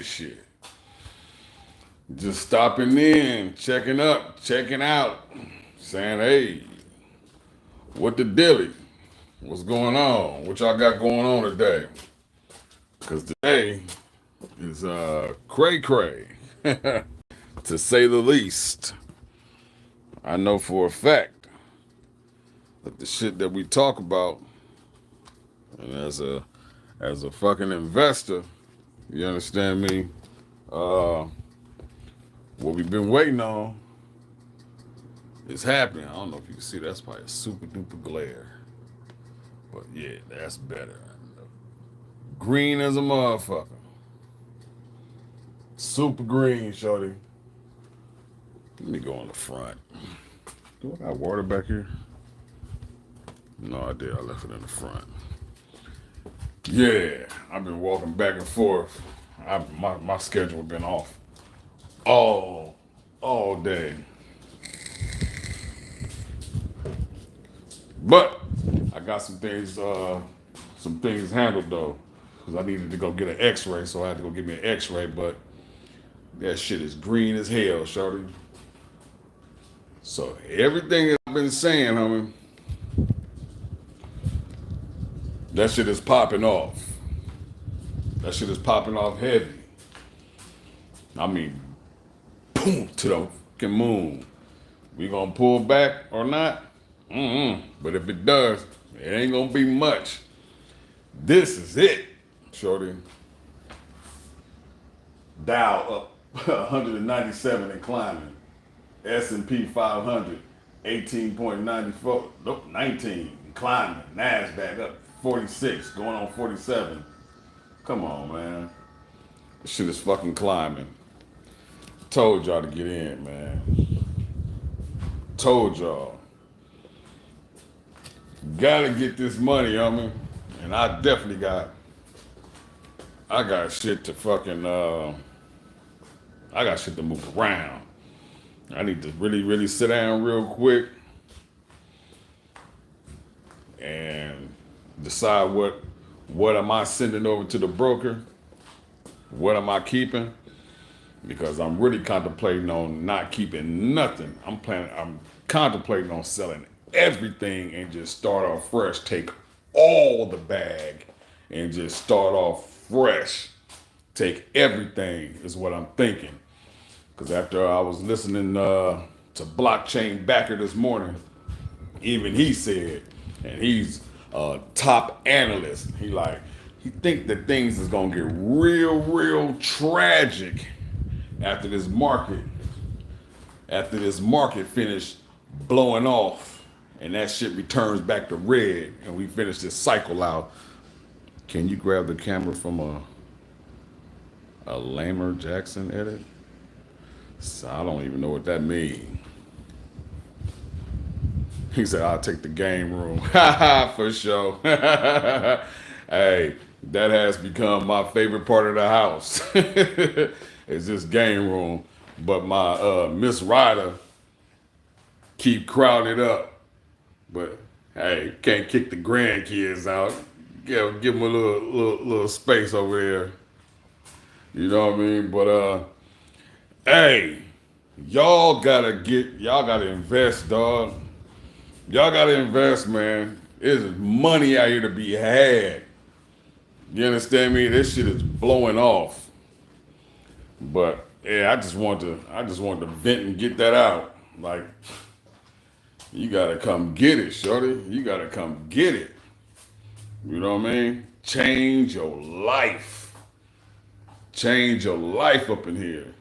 this shit. Just stopping in, checking up, checking out, saying, hey, what the dilly? What's going on? What y'all got going on today? Because today is cray cray, to say the least. I know for a fact that the shit that we talk about, and as a fucking investor, you understand me? What we've been waiting on is happening. I don't know if you can see, that's probably a super duper glare. But yeah, that's better. Green as a motherfucker. Super green, shorty. Let me go on the front. Do I got water back here? No, I did. I left it in the front. Yeah, I've been walking back and forth. My schedule been off all day. But I got some things handled though, because I needed to go get an X-ray, so I had to go get me an X-ray. But that shit is green as hell, shorty. So everything I've been saying, homie, that shit is popping off. That shit is popping off heavy. I mean, boom, to the fucking moon. We gonna pull back or not? But if it does, it ain't gonna be much. This is it, shorty. Dow up 197 and climbing. S&P 500, 18.94. Nope, 19 and climbing. NASDAQ up 46, going on 47. Come on, man. This shit is fucking climbing. Told y'all to get in, man. Told y'all. Gotta get this money, homie. And I definitely I got shit to fucking, I got shit to move around. I need to really, really sit down real quick and decide what am I sending over to the broker? What am I keeping? Because I'm really contemplating on not keeping nothing. I'm contemplating on selling everything and just start off fresh. Take all the bag and just start off fresh. Take everything is what I'm thinking. Because after I was listening to Blockchain Backer this morning, even he said, and he's a top analyst, he think that things is gonna get real, real tragic after this market finish blowing off and that shit returns back to red and we finish this cycle out. Can you grab the camera from a Lamer Jackson edit? So I don't even know what that means. He said, I'll take the game room. For sure. Hey, that has become my favorite part of the house. It's this game room. But my Miss Ryder keep crowded up. But hey, can't kick the grandkids out. Give them a little space over there. You know what I mean? But hey, y'all gotta invest, dog. Y'all gotta invest, man. There's money out here to be had. You understand me? This shit is blowing off. But yeah, I just want to vent and get that out. Like, you gotta come get it, shorty. You gotta come get it. You know what I mean? Change your life. Change your life up in here.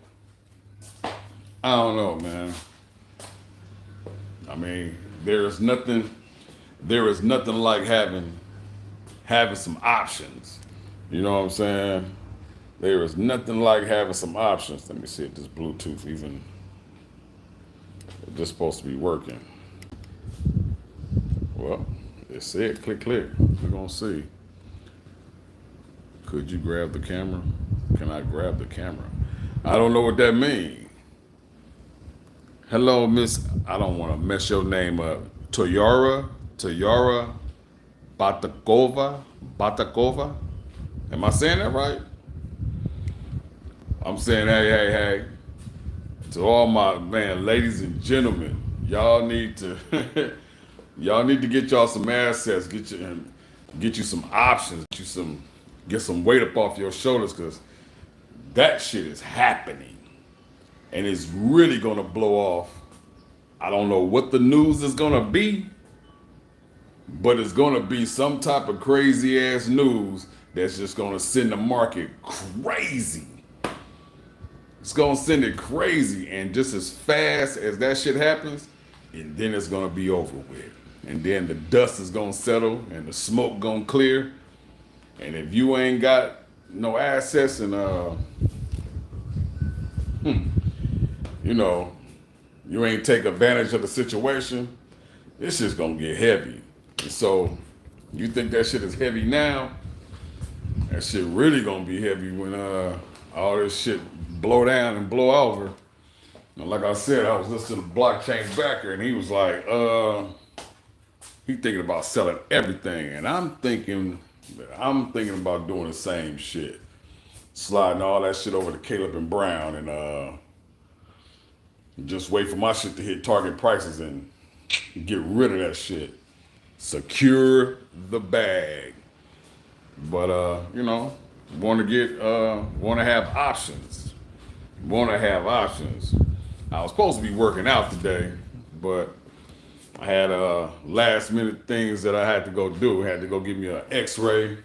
I don't know, man. I mean, there is nothing like having some options. You know what I'm saying? There is nothing like having some options. Let me see if this Bluetooth even, it's just supposed to be working. Well, it said click. We're gonna see. Could you grab the camera? Can I grab the camera? I don't know what that means. Hello, Miss, I don't want to mess your name up. Toyara Batakova. Am I saying that right? I'm saying, hey, to all my ladies and gentlemen, y'all need to y'all need to get y'all some assets, get you some options, get some weight up off your shoulders, because that shit is happening and it's really gonna blow off. I don't know what the news is gonna be, but it's gonna be some type of crazy ass news that's just gonna send the market crazy. It's gonna send it crazy, and just as fast as that shit happens, and then it's gonna be over with. And then the dust is gonna settle and the smoke gonna clear. And if you ain't got no assets and you know, you ain't take advantage of the situation, this shit's gonna get heavy. And so you think that shit is heavy now, that shit really gonna be heavy when all this shit blow down and blow over. And like I said, I was listening to Blockchain Backer, and he was like, he thinking about selling everything, and I'm thinking about doing the same shit, sliding all that shit over to Caleb and Brown, and just wait for my shit to hit target prices and get rid of that shit, secure the bag. But you know, want to have options. Want to have options. I was supposed to be working out today, but I had last minute things that I had to go do. I had to go give me an x-ray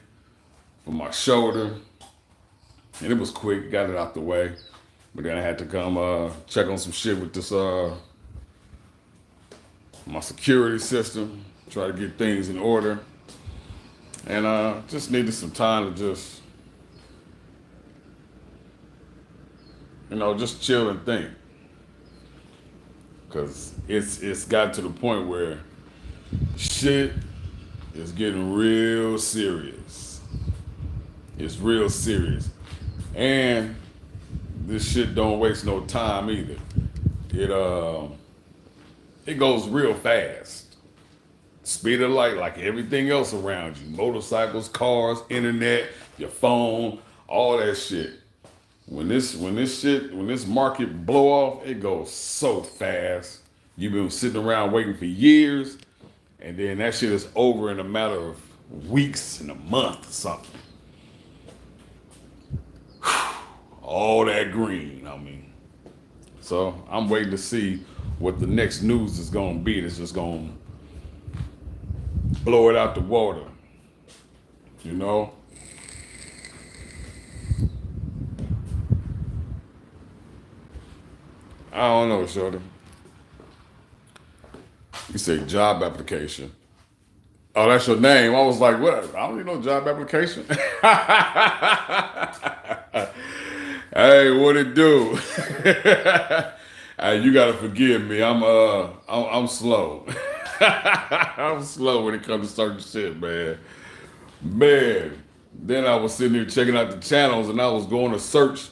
for my shoulder, and it was quick, got it out the way. But then I had to come check on some shit with this my security system, try to get things in order. And just needed some time to just, just chill and think. Cause it's got to the point where shit is getting real serious. It's real serious. And this shit don't waste no time either. It goes real fast. Speed of light, like everything else around you. Motorcycles, cars, internet, your phone, all that shit. When this market blow off, it goes so fast. You've been sitting around waiting for years, and then that shit is over in a matter of weeks and a month or something. All that green, I mean. So I'm waiting to see what the next news is gonna be that's just gonna blow it out the water. You know? I don't know, shorty. You say job application. Oh, that's your name. I was like, what? I don't need no job application. Hey, what it do? Hey, you gotta forgive me. I'm slow. I'm slow when it comes to certain shit, man. Man. Then I was sitting here checking out the channels, and I was going to search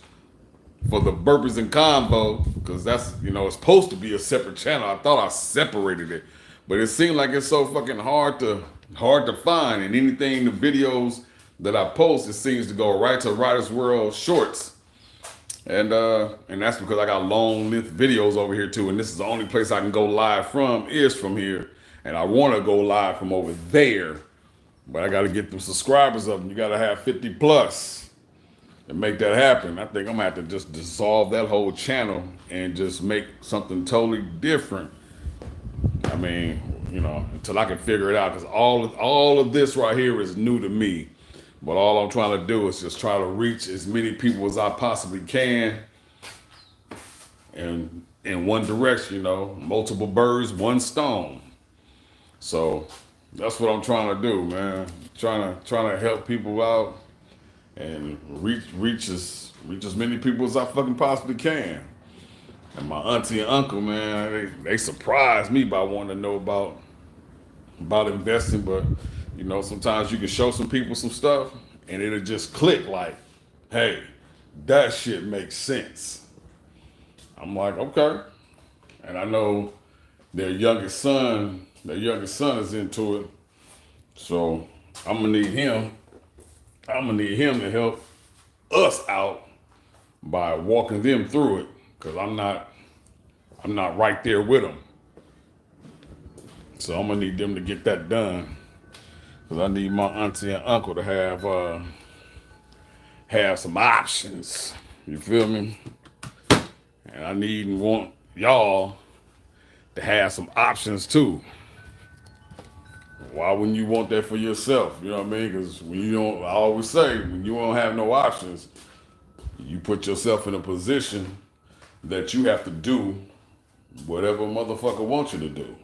for the Burpees and Convo, because that's, it's supposed to be a separate channel. I thought I separated it, but it seemed like it's so fucking hard to find. And anything, the videos that I post, it seems to go right to RYDAZ WORLD Shorts, and that's because I got long length videos over here too. And this is the only place I can go live from is from here, and I want to go live from over there, but I got to get them subscribers up. And you got to have 50 plus. To make that happen, I think I'm gonna have to just dissolve that whole channel and just make something totally different. I mean, until I can figure it out, because all of this right here is new to me. But all I'm trying to do is just try to reach as many people as I possibly can, and in one direction, multiple birds, one stone. So that's what I'm trying to do, man. Trying to help people out and reach as many people as I fucking possibly can. And my auntie and uncle, man, they surprised me by wanting to know about investing. But sometimes you can show some people some stuff, and it'll just click like, hey, that shit makes sense. I'm like, okay. And I know their youngest son is into it, so I'm gonna need him to help us out by walking them through it, because I'm not right there with them. So I'm gonna need them to get that done, because I need my auntie and uncle to have some options. You feel me? And I need and want y'all to have some options too. Why wouldn't you want that for yourself? You know what I mean? Because when you don't, I always say, when you don't have no options, you put yourself in a position that you have to do whatever a motherfucker wants you to do.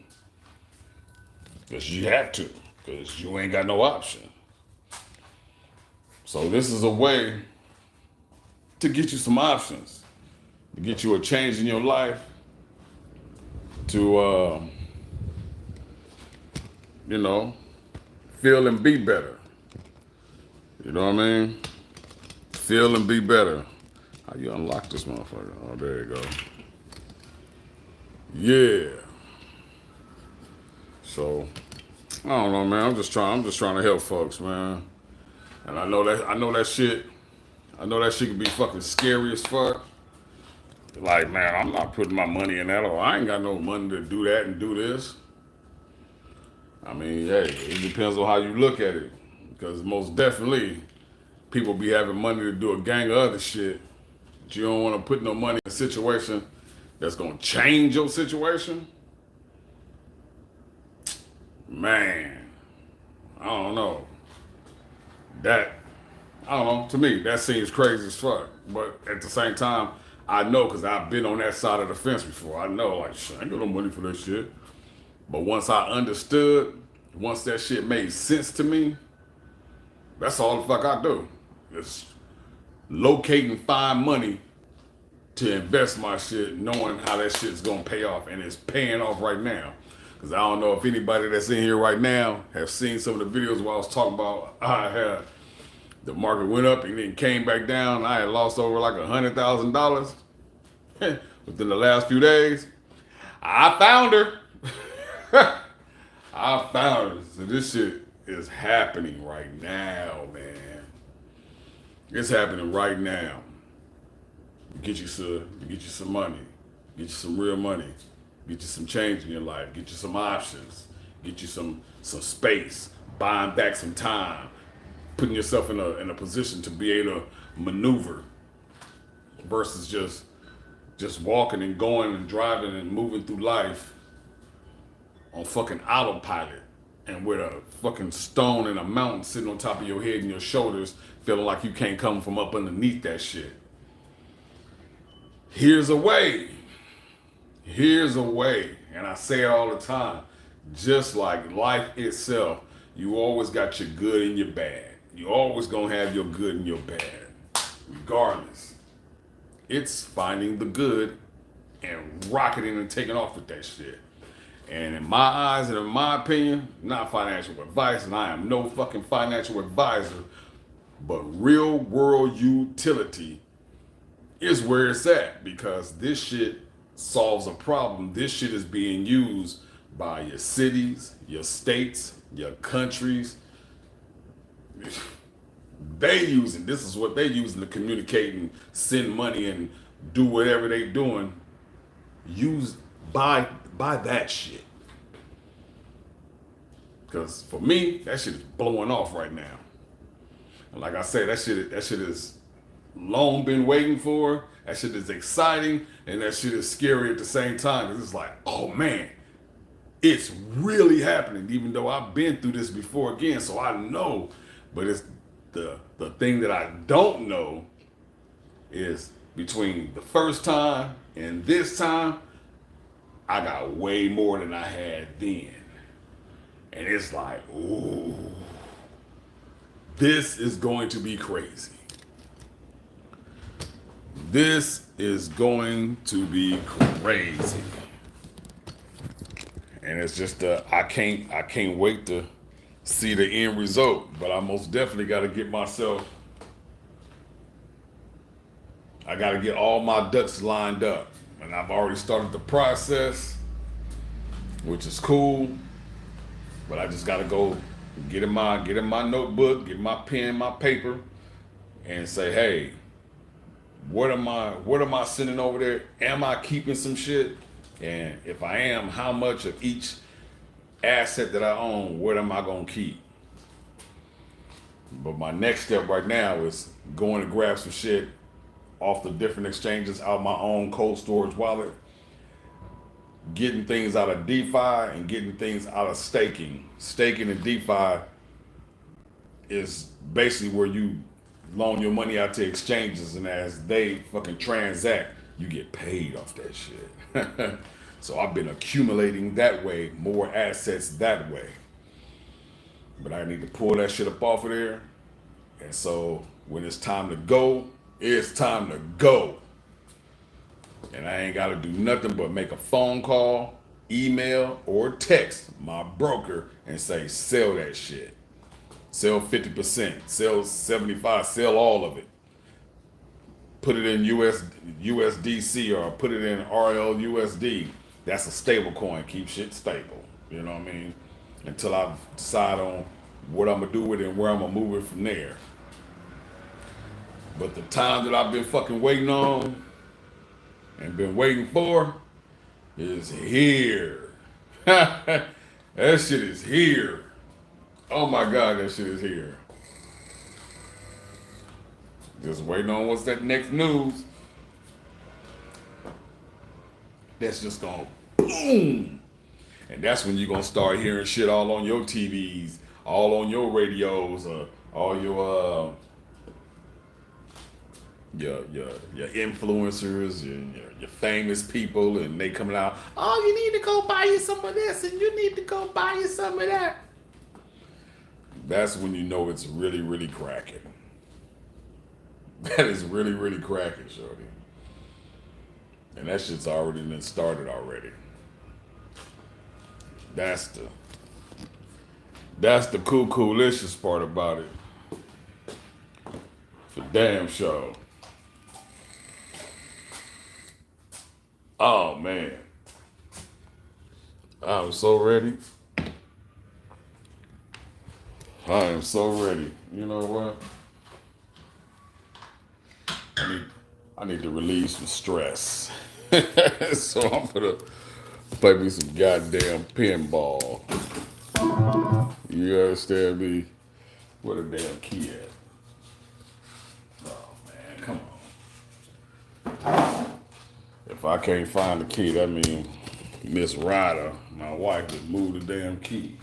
Because you have to. Because you ain't got no option. So this is a way to get you some options, to get you a change in your life, to you know, feel and be better. You know what I mean? Feel and be better. How you unlock this motherfucker? Oh, there you go. Yeah. So I don't know, man. I'm just trying to help folks, man. And I know that shit can be fucking scary as fuck. Like, man, I'm not putting my money in that, or I ain't got no money to do that and do this. I mean, hey, it depends on how you look at it. Because most definitely, people be having money to do a gang of other shit. But you don't want to put no money in a situation that's going to change your situation. Man, I don't know. I don't know. To me, that seems crazy as fuck. But at the same time, I know because I've been on that side of the fence before. I know, like, shit, I ain't got no money for that shit. But once I understood, once that shit made sense to me, that's all the fuck I do. Just locate and find money to invest my shit, knowing how that shit's gonna pay off. And it's paying off right now. Because I don't know if anybody that's in here right now have seen some of the videos where I was talking about I had the market went up and then came back down. I had lost over like $100,000 within the last few days. I found her. I found her. So this shit is happening right now, man. It's happening right now. Get you some money. Get you some real money. Get you some change in your life. Get you some options. Get you some space. Buying back some time. Putting yourself in a position to be able to maneuver versus just walking and going and driving and moving through life on fucking autopilot and with a fucking stone and a mountain sitting on top of your head and your shoulders, feeling like you can't come from up underneath that shit. Here's a way. Here's a way. And I say it all the time. Just like life itself, you always got your good and your bad. You always gonna have your good and your bad. Regardless. It's finding the good and rocketing and taking off with that shit. And in my eyes and in my opinion, not financial advice, and I am no fucking financial advisor, but real world utility is where it's at, because this shit solves a problem. This shit is being used by your cities, your states, your countries. This is what they using to communicate and send money and do whatever they doing. Buy that shit. Because for me, that shit is blowing off right now. And like I said, that shit is long been waiting for. That shit is exciting, and that shit is scary at the same time. Because it's like, oh man, it's really happening. Even though I've been through this before again, so I know. But it's the thing that I don't know is between the first time and this time, I got way more than I had then. And it's like, ooh, this is going to be crazy. This is going to be crazy. And it's just I can't wait to see the end result, but I most definitely got to get all my ducks lined up. And I've already started the process, which is cool. But I just got to go get in my notebook, get my pen, my paper, and say, hey, What am I sending over there? Am I keeping some shit? And if I am, how much of each asset that I own, what am I gonna keep? But my next step right now is going to grab some shit off the different exchanges out of my own cold storage wallet, getting things out of DeFi and getting things out of staking. Staking and DeFi is basically where you loan your money out to exchanges, and as they fucking transact, you get paid off that shit. So I've been accumulating that way, more assets that way. But I need to pull that shit up off of there. And so when it's time to go, it's time to go. And I ain't got to do nothing but make a phone call, email, or text my broker and say, sell that shit. Sell 50%, sell 75, sell all of it. Put it in USDC or put it in RLUSD. That's a stable coin. Keep shit stable. You know what I mean? Until I decide on what I'm gonna do with it and where I'm gonna move it from there. But the time that I've been fucking waiting on and been waiting for is here. That shit is here. Oh my God, that shit is here. Just waiting on what's that next news. That's just gonna boom. And that's when you're gonna start hearing shit all on your TVs, all on your radios, all your influencers, your famous people, and they coming out, oh, you need to go buy you some of this, and you need to go buy you some of that. That's when you know it's really, really cracking. That is really, really cracking, shorty. And that shit's already been started already. That's the coolicious part about it. For damn sure. Oh man. I'm so ready. I am so ready. You know what? I need to release some stress. So I'm gonna play me some goddamn pinball. You understand me? Where the damn key at? Oh man, come on. If I can't find the key, that means Miss Ryder, my wife, just moved the damn key.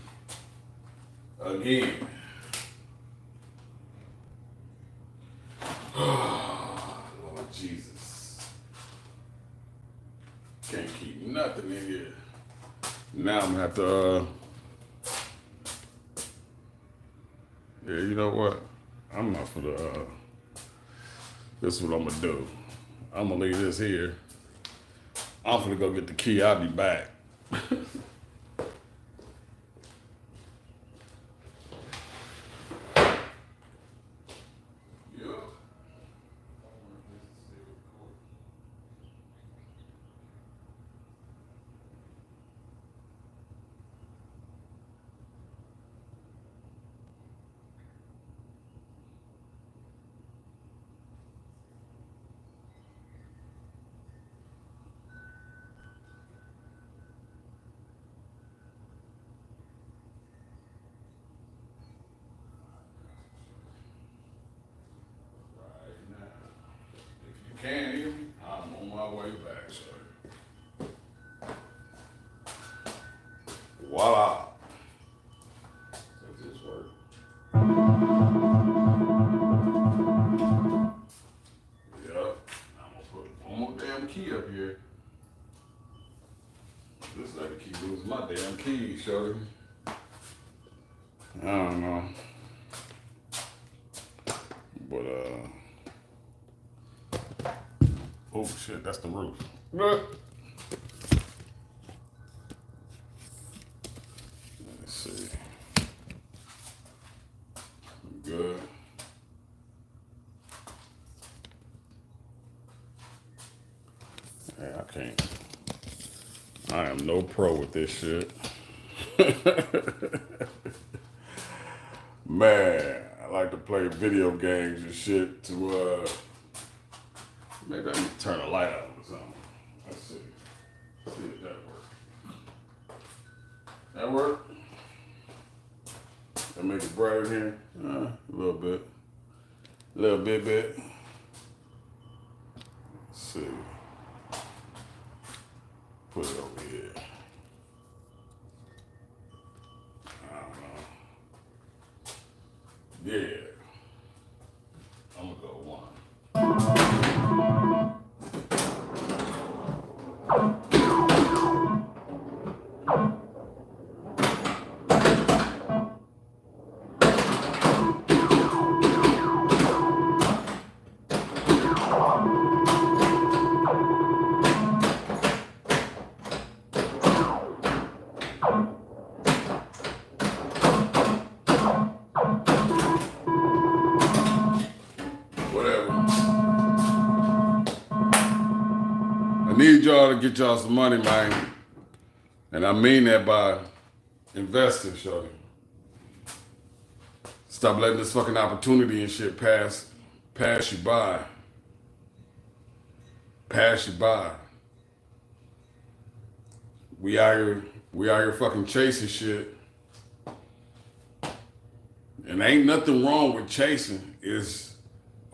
Again. Lord Jesus. Can't keep nothing in here. Now I'm gonna have to yeah, you know what? I'm not for the this is what I'm gonna do. I'm gonna leave this here. I'm gonna go get the key. I'll be back. Can't hear me? I'm on my way back, sir. Voila. Does this work? Yep. I'm gonna put one more damn key up here. This lady keep losing my damn keys, shorty. I don't know. But oh shit, that's the roof. Let's see. Good. Yeah, I can't. I am no pro with this shit. Man, I like to play video games and shit to Maybe I need to turn the light out or something. Let's see. Let's see if that works. That work? That make it brighter here? A little bit. A little bit. Let's see. Put it over here. I don't know. Yeah. I'm gonna go one. I need y'all to get y'all some money, man. And I mean that by investing, shorty. Stop letting this fucking opportunity and shit pass you by. Pass you by. We out here fucking chasing shit. And ain't nothing wrong with chasing.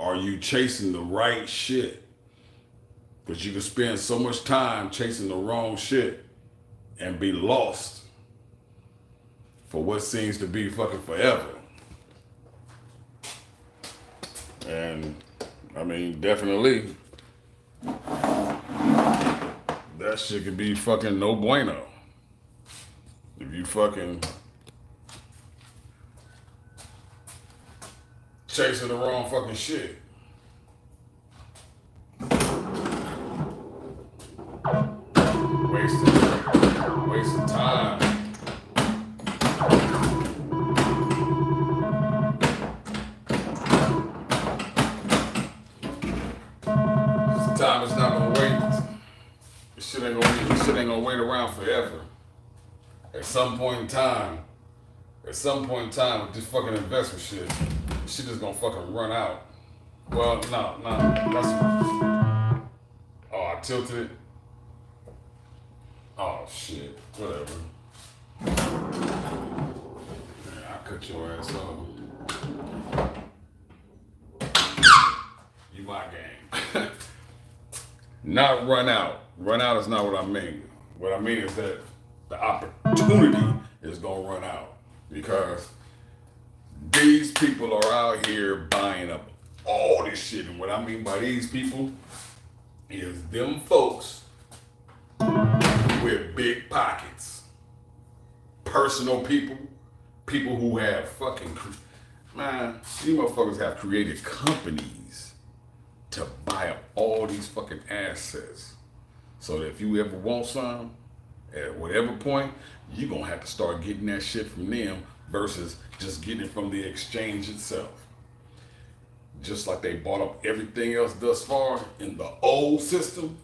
Are you chasing the right shit? Because you can spend so much time chasing the wrong shit and be lost for what seems to be fucking forever. And I mean, definitely, that shit could be fucking no bueno. If you fucking chasing the wrong fucking shit. Wasting time. Time is not gonna wait. This shit ain't gonna wait around forever. At some point in time, with this fucking investment shit is gonna fucking run out. Well, no, that's. Oh, I tilted it. Oh shit, whatever. Man, I cut your ass off. You my game. Not run out. Run out is not what I mean. What I mean is that the opportunity is gonna run out because these people are out here buying up all this shit. And what I mean by these people is them folks with big pockets, personal people who have fucking, man, these motherfuckers have created companies to buy up all these fucking assets. So that if you ever want some, at whatever point, you're gonna have to start getting that shit from them versus just getting it from the exchange itself. Just like they bought up everything else thus far in the old system,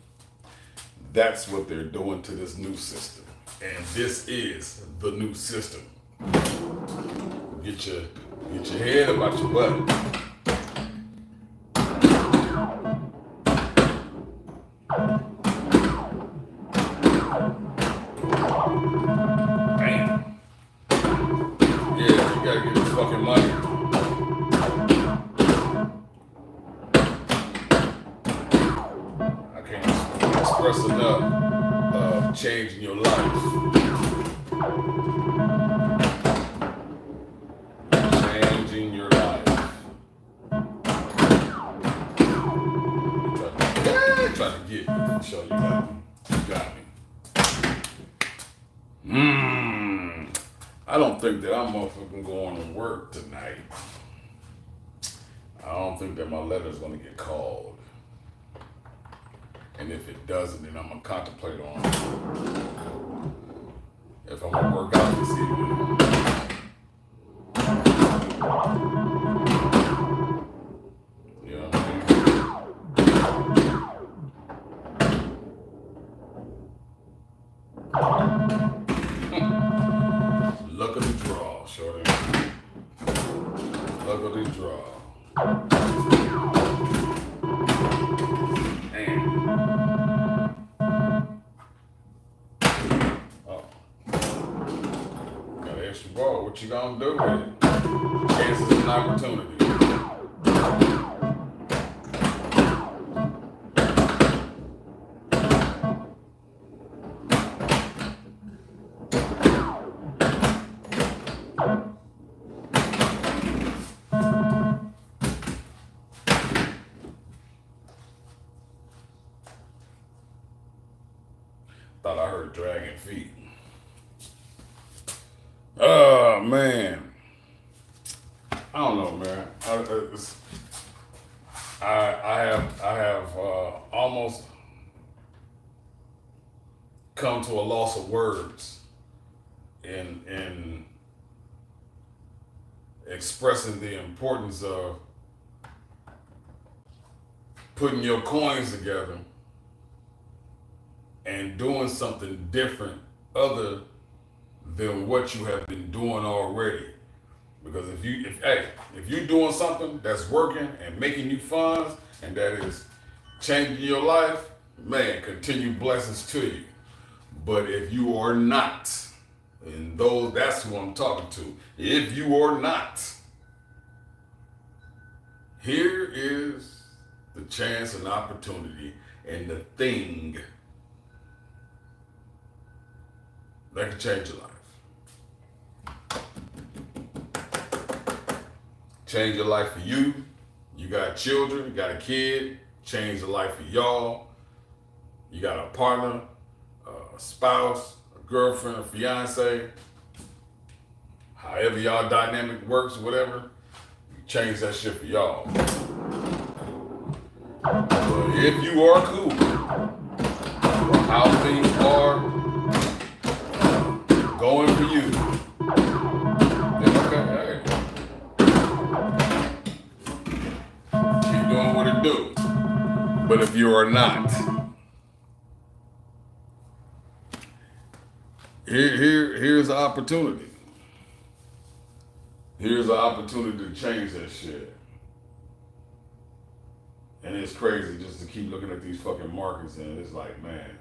that's what they're doing to this new system. And this is the new system. Get your head about your butt. Damn. Yeah, you gotta get this fucking money. I can't express enough of changing your life. Changing your life. Try to get me. Show you got me. You got me. I don't think that I'm motherfucking going to work tonight. I don't think that my letter's gonna get called. And if it doesn't, then I'm gonna contemplate on if I'm gonna work out this evening. You know what I mean? Luck of the draw, shorty. Luck of the draw. what you gonna do with it? Chances and opportunity. Thought I heard dragging feet. Oh man, I don't know, man. I have almost come to a loss of words in expressing the importance of putting your coins together and doing something different other than what you have been doing already. Because if you're doing something that's working and making you funds and that is changing your life, man, continue blessings to you. But if you are not, and that's who I'm talking to. If you are not, here is the chance and opportunity and the thing that can change your life. Change your life for you. You got children, you got a kid, change the life for y'all. You got a partner, a spouse, a girlfriend, a fiance. However y'all dynamic works, whatever, you change that shit for y'all. But if you are cool with how things are going for you, then okay, hey. Keep doing what it do. But if you are not, here's the opportunity. Here's the opportunity to change that shit. And it's crazy just to keep looking at these fucking markets and it's like, man,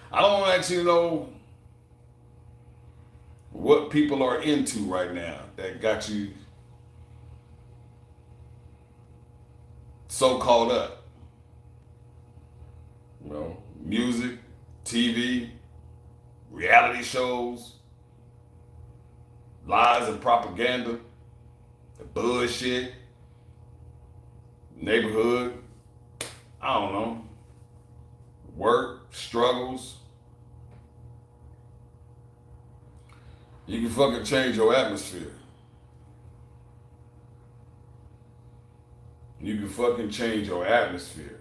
I don't actually know what people are into right now that got you so caught up. You know, music, TV, reality shows, lies and propaganda, the bullshit, neighborhood, I don't know, work, struggles. You can fucking change your atmosphere. You can fucking change your atmosphere.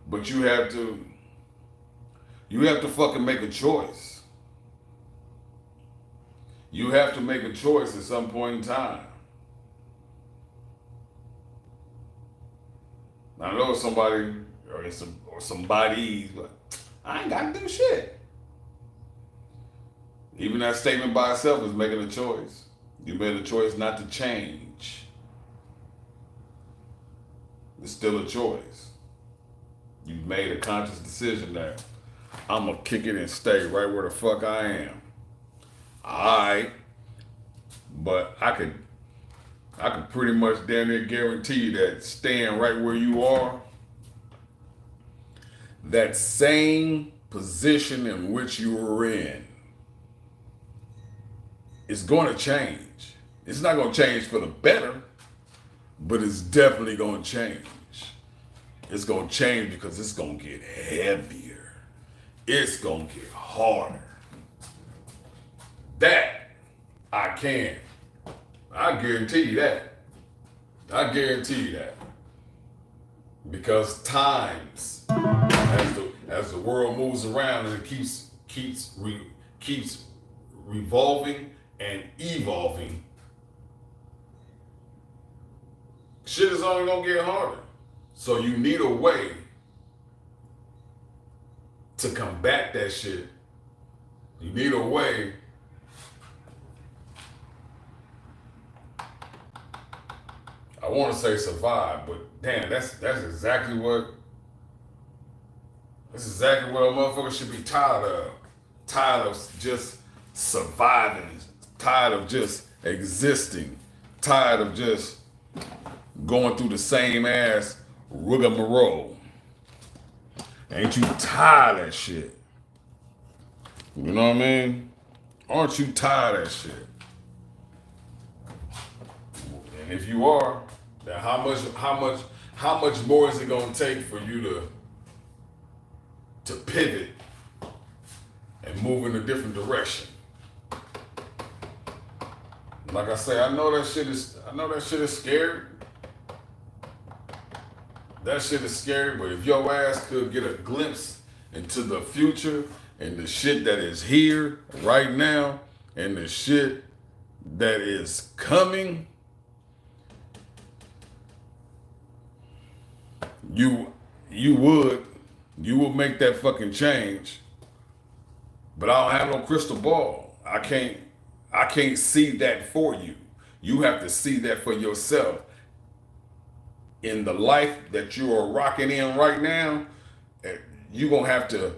But you have to fucking make a choice. You have to make a choice at some point in time. I know somebody or somebody's, but I ain't got to do shit. Even that statement by itself is making a choice. You made a choice not to change. It's still a choice. You've made a conscious decision that I'm going to kick it and stay right where the fuck I am. Alright. But I could pretty much damn near guarantee you that staying right where you are, that same position in which you were in, is going to change. It's not going to change for the better, but it's definitely going to change. It's going to change because it's going to get heavier. It's going to get harder. That I can. I guarantee you that. I guarantee you that. Because times, as the world moves around and it keeps revolving and evolving, shit is only gonna get harder. So you need a way to combat that shit. You need a way I want to say survive, but damn, that's exactly what a motherfucker should be tired of. tired of just surviving, tired of just existing, tired of just going through the same ass rigmarole. Ain't you tired of that shit? You know what I mean? Aren't you tired of that shit? And if you are, then how much more is it gonna take for you to pivot and move in a different direction? Like I say, I know that shit is scary. That shit is scary, but if your ass could get a glimpse into the future and the shit that is here right now and the shit that is coming, you would make that fucking change. But I don't have no crystal ball. I can't see that for you. You have to see that for yourself. In the life that you are rocking in right now, you're gonna have to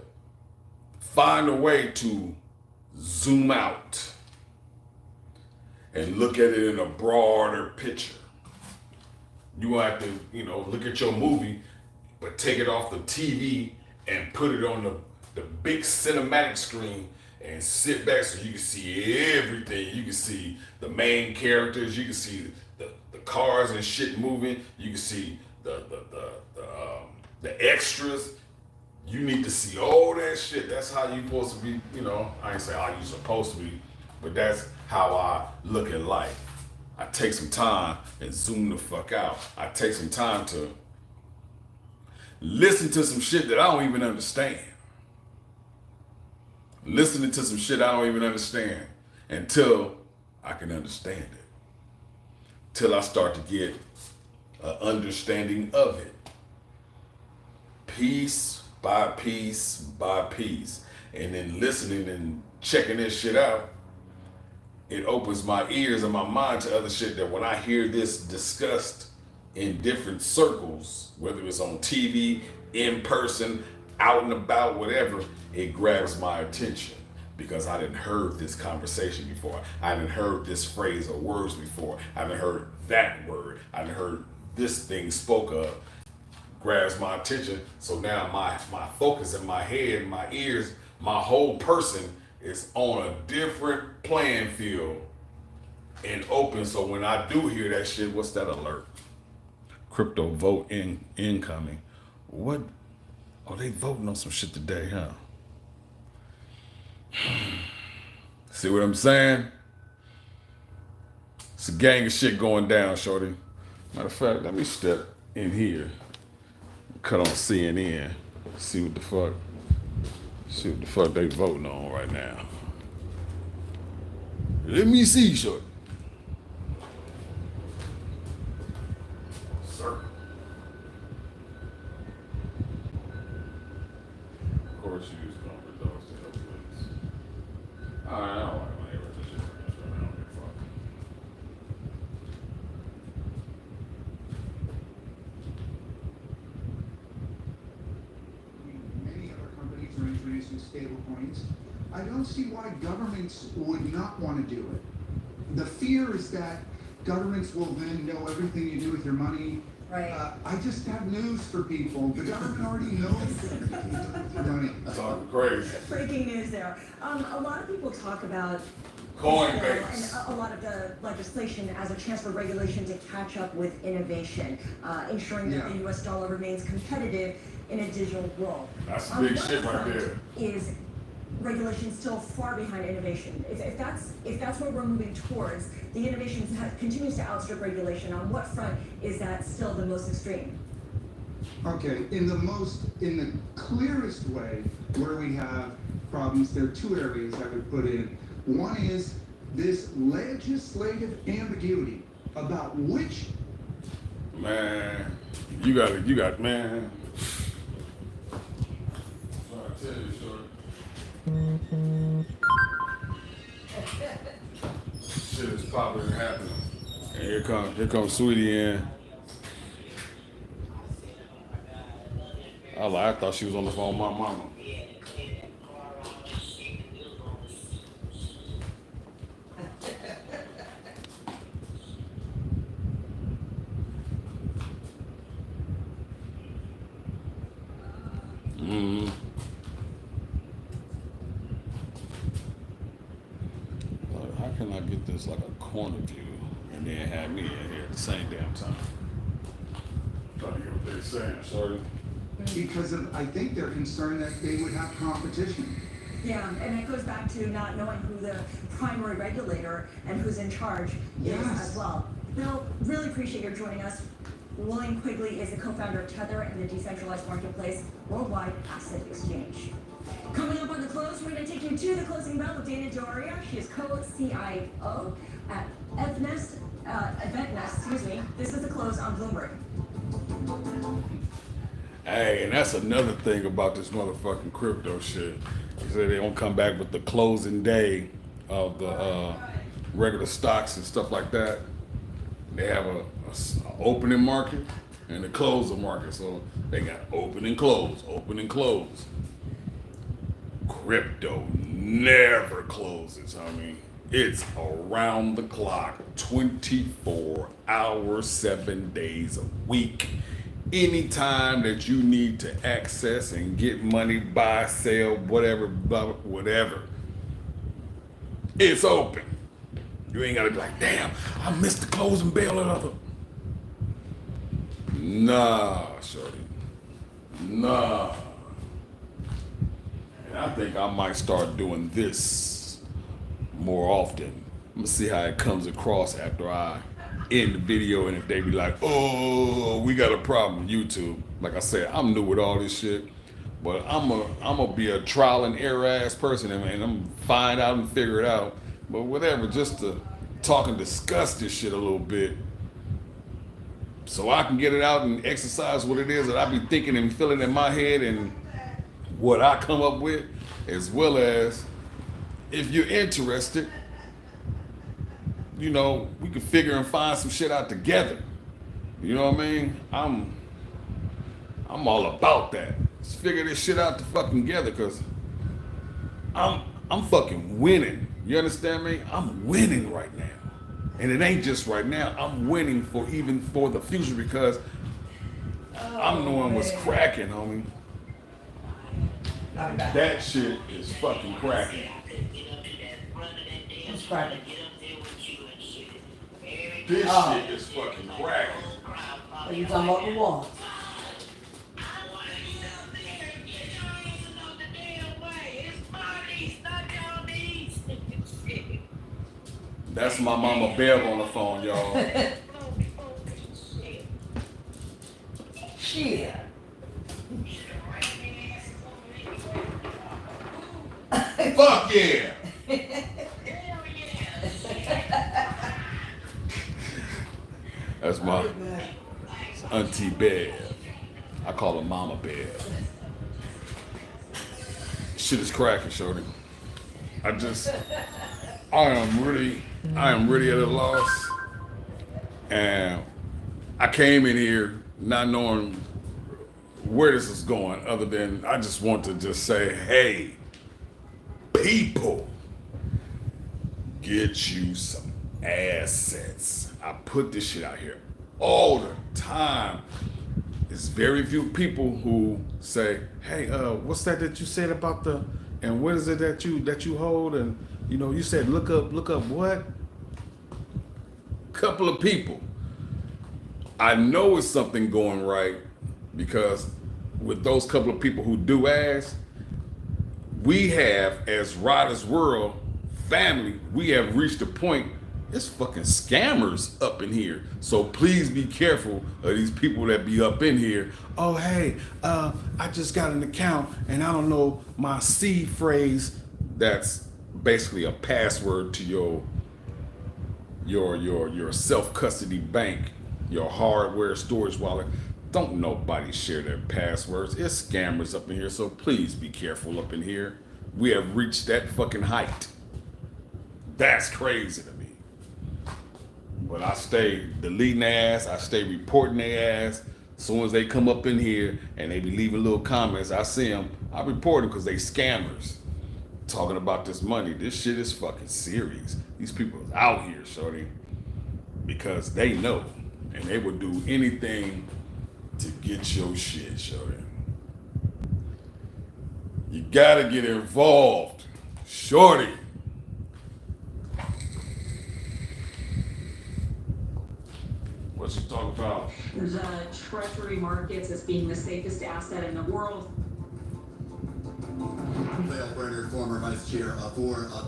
find a way to zoom out and look at it in a broader picture. You gonna have to, look at your movie, but take it off the TV and put it on the big cinematic screen and sit back so you can see everything. You can see the main characters. You can see the cars and shit moving. You can see the extras. You need to see all that shit. That's how you supposed to be. I ain't say how you supposed to be, but that's how I look at life. I take some time and zoom the fuck out. I take some time to listen to some shit that I don't even understand. Listening to some shit I don't even understand until I can understand it. Till I start to get an understanding of it. Piece by piece by piece. And then listening and checking this shit out, it opens my ears and my mind to other shit that when I hear this discussed in different circles, whether it's on TV, in person, out and about, whatever, it grabs my attention because I didn't heard this conversation before. I didn't heard this phrase or words before. I didn't heard that word. I didn't heard this thing spoke of. Grabs my attention. So now my focus in my head, my ears, my whole person is on a different playing field and open. So when I do hear that shit, what's that alert? Crypto vote incoming. What? Oh, they voting on some shit today, huh? See what I'm saying? It's a gang of shit going down, shorty. Matter of fact, let me step in here. Cut on CNN. See what the fuck they voting on right now. Let me see, shorty. Sir. Of course you use comfort dogs to help police. I don't like my neighbors and shit. I don't give a fuck. Many other companies are introducing stable coins. I don't see why governments would not want to do it. The fear is that governments will then know everything you do with your money. Right. I just have news for people. The government already knows everything you do with your money. Talking crazy. Breaking news there. A lot of people talk about Coinbase. and a lot of the legislation as a chance for regulation to catch up with innovation, ensuring that the U.S. dollar remains competitive in a digital world. That's big shit right there. Is regulation still far behind innovation? If that's where we're moving towards, the innovation continues to outstrip regulation. On what front is that still the most extreme? Okay, in the clearest way where we have problems, there are two areas I would put in. One is this legislative ambiguity about which. Man, you got, man. I tell you, shorty. Shit is popping and happening. And here comes Sweetie in. I thought she was on the phone with my mama. Mm-hmm. How can I get this like a corner view and then have me in here at the same damn time? Trying to get what they're saying, sorry. Because I think they're concerned that they would have competition. Yeah, and it goes back to not knowing who the primary regulator and who's in charge Yes. is as well. Bill, really appreciate your joining us. William Quigley is the co-founder of Tether and the decentralized marketplace Worldwide Asset Exchange. Coming up on the close, we're going to take you to the closing bell with Dana Doria. She is co-CIO at EventNest. Excuse me. This is the close on Bloomberg. Hey, and that's another thing about this motherfucking crypto shit. They say they don't come back with the closing day of the regular stocks and stuff like that. They have a opening market and a closing market. So they got open and close, open and close. Crypto never closes, homie. It's around the clock, 24 hours, 7 days a week. Anytime that you need to access and get money, buy, sell, whatever, blah, whatever, it's open. You ain't gotta be like, damn, I missed the closing bell or other. Nah, shorty. Nah. And I think I might start doing this more often. I'm gonna see how it comes across after I end the video, and if they be like, oh, we got a problem, YouTube. Like I said, I'm new with all this shit, but I'm gonna be a trial and error ass person, and I'm gonna find out and figure it out. But whatever, just to talk and discuss this shit a little bit, so I can get it out and exercise what it is that I be thinking and feeling in my head and what I come up with, as well as if you're interested, you know, we can figure and find some shit out together. You know what I mean? I'm all about that. Let's figure this shit out fucking together, cause I'm fucking winning. You understand me? I'm winning right now. And it ain't just right now. I'm winning for even for the future, because I'm knowing what's cracking, homie. That shit is fucking cracking. What's cracking? This shit is fucking cracking. Are you talking about the wall? That's my mama Bev on the phone, y'all. Shit. Fuck yeah! That's my auntie Bev. I call her Mama Bev. Shit is cracking, shorty. I am really at a loss. And I came in here not knowing where this is going, other than I just want to just say, hey, people, get you some assets. I put this shit out here all the time. There's very few people who say, hey, what's that you said about the, and what is it that you hold? And you know, you said look up what? Couple of people. I know it's something going right, because with those couple of people who do ask, we have, as RYDAZ WORLD family, we have reached a point, it's fucking scammers up in here. So please be careful of these people that be up in here. Oh, hey, I just got an account and I don't know my C phrase. That's basically a password to your self-custody bank, your hardware storage wallet. Don't nobody share their passwords. It's scammers up in here, so please be careful up in here. We have reached that fucking height. That's crazy to me. But I stay deleting their ass, I stay reporting their ass. As soon as they come up in here and they be leaving little comments, I see them, I report them, because they scammers. Talking about this money, this shit is fucking serious. These people is out here, shorty, because they know, and they would do anything to get your shit, shorty. You gotta get involved. Shorty. What you talking about? The treasury markets as being the safest asset in the world. Dale Brenner, former vice chair of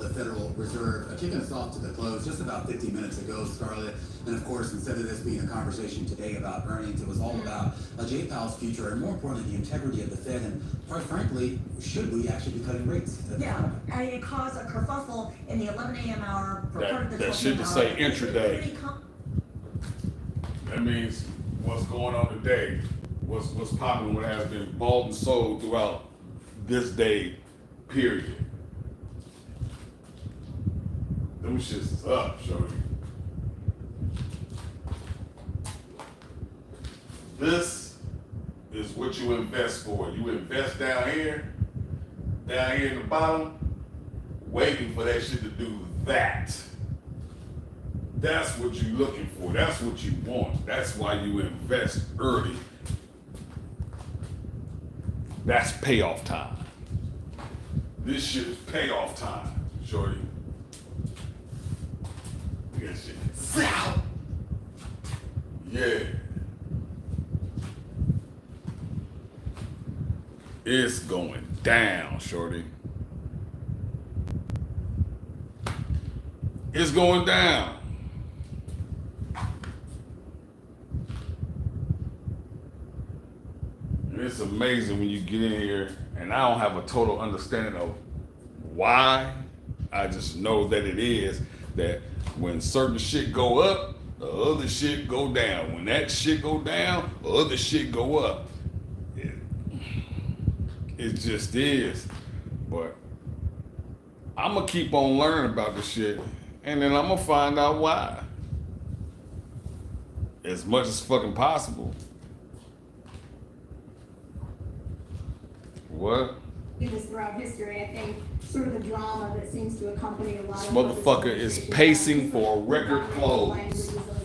the Federal Reserve, kicking us off to the close just about 15 minutes ago, Scarlett. And of course, instead of this being a conversation today about earnings, it was all about Jay Powell's future and more importantly, the integrity of the Fed. And quite frankly, should we actually be cutting rates? Yeah, and it caused a kerfuffle in the 11 a.m. hour for part of the That 12 shit a.m. to hour. say intraday. That means what's going on today, what's popping, what has been bought and sold throughout this day, period. Them shits is up, shorty. This is what you invest for. You invest down here in the bottom, waiting for that shit to do that. That's what you're looking for. That's what you want. That's why you invest early. That's payoff time. This shit is payoff time, shorty. Look at that shit. Zow! Yeah. It's going down, shorty. It's going down. It's amazing when you get in here, and I don't have a total understanding of why. I just know that it is that when certain shit go up, the other shit go down. When that shit go down, the other shit go up. It just is. But I'm gonna keep on learning about this shit, and then I'm gonna find out why. As much as fucking possible. What? Just throughout history, I think sort of the drama that seems to accompany a lot This of motherfucker is pacing for a record close.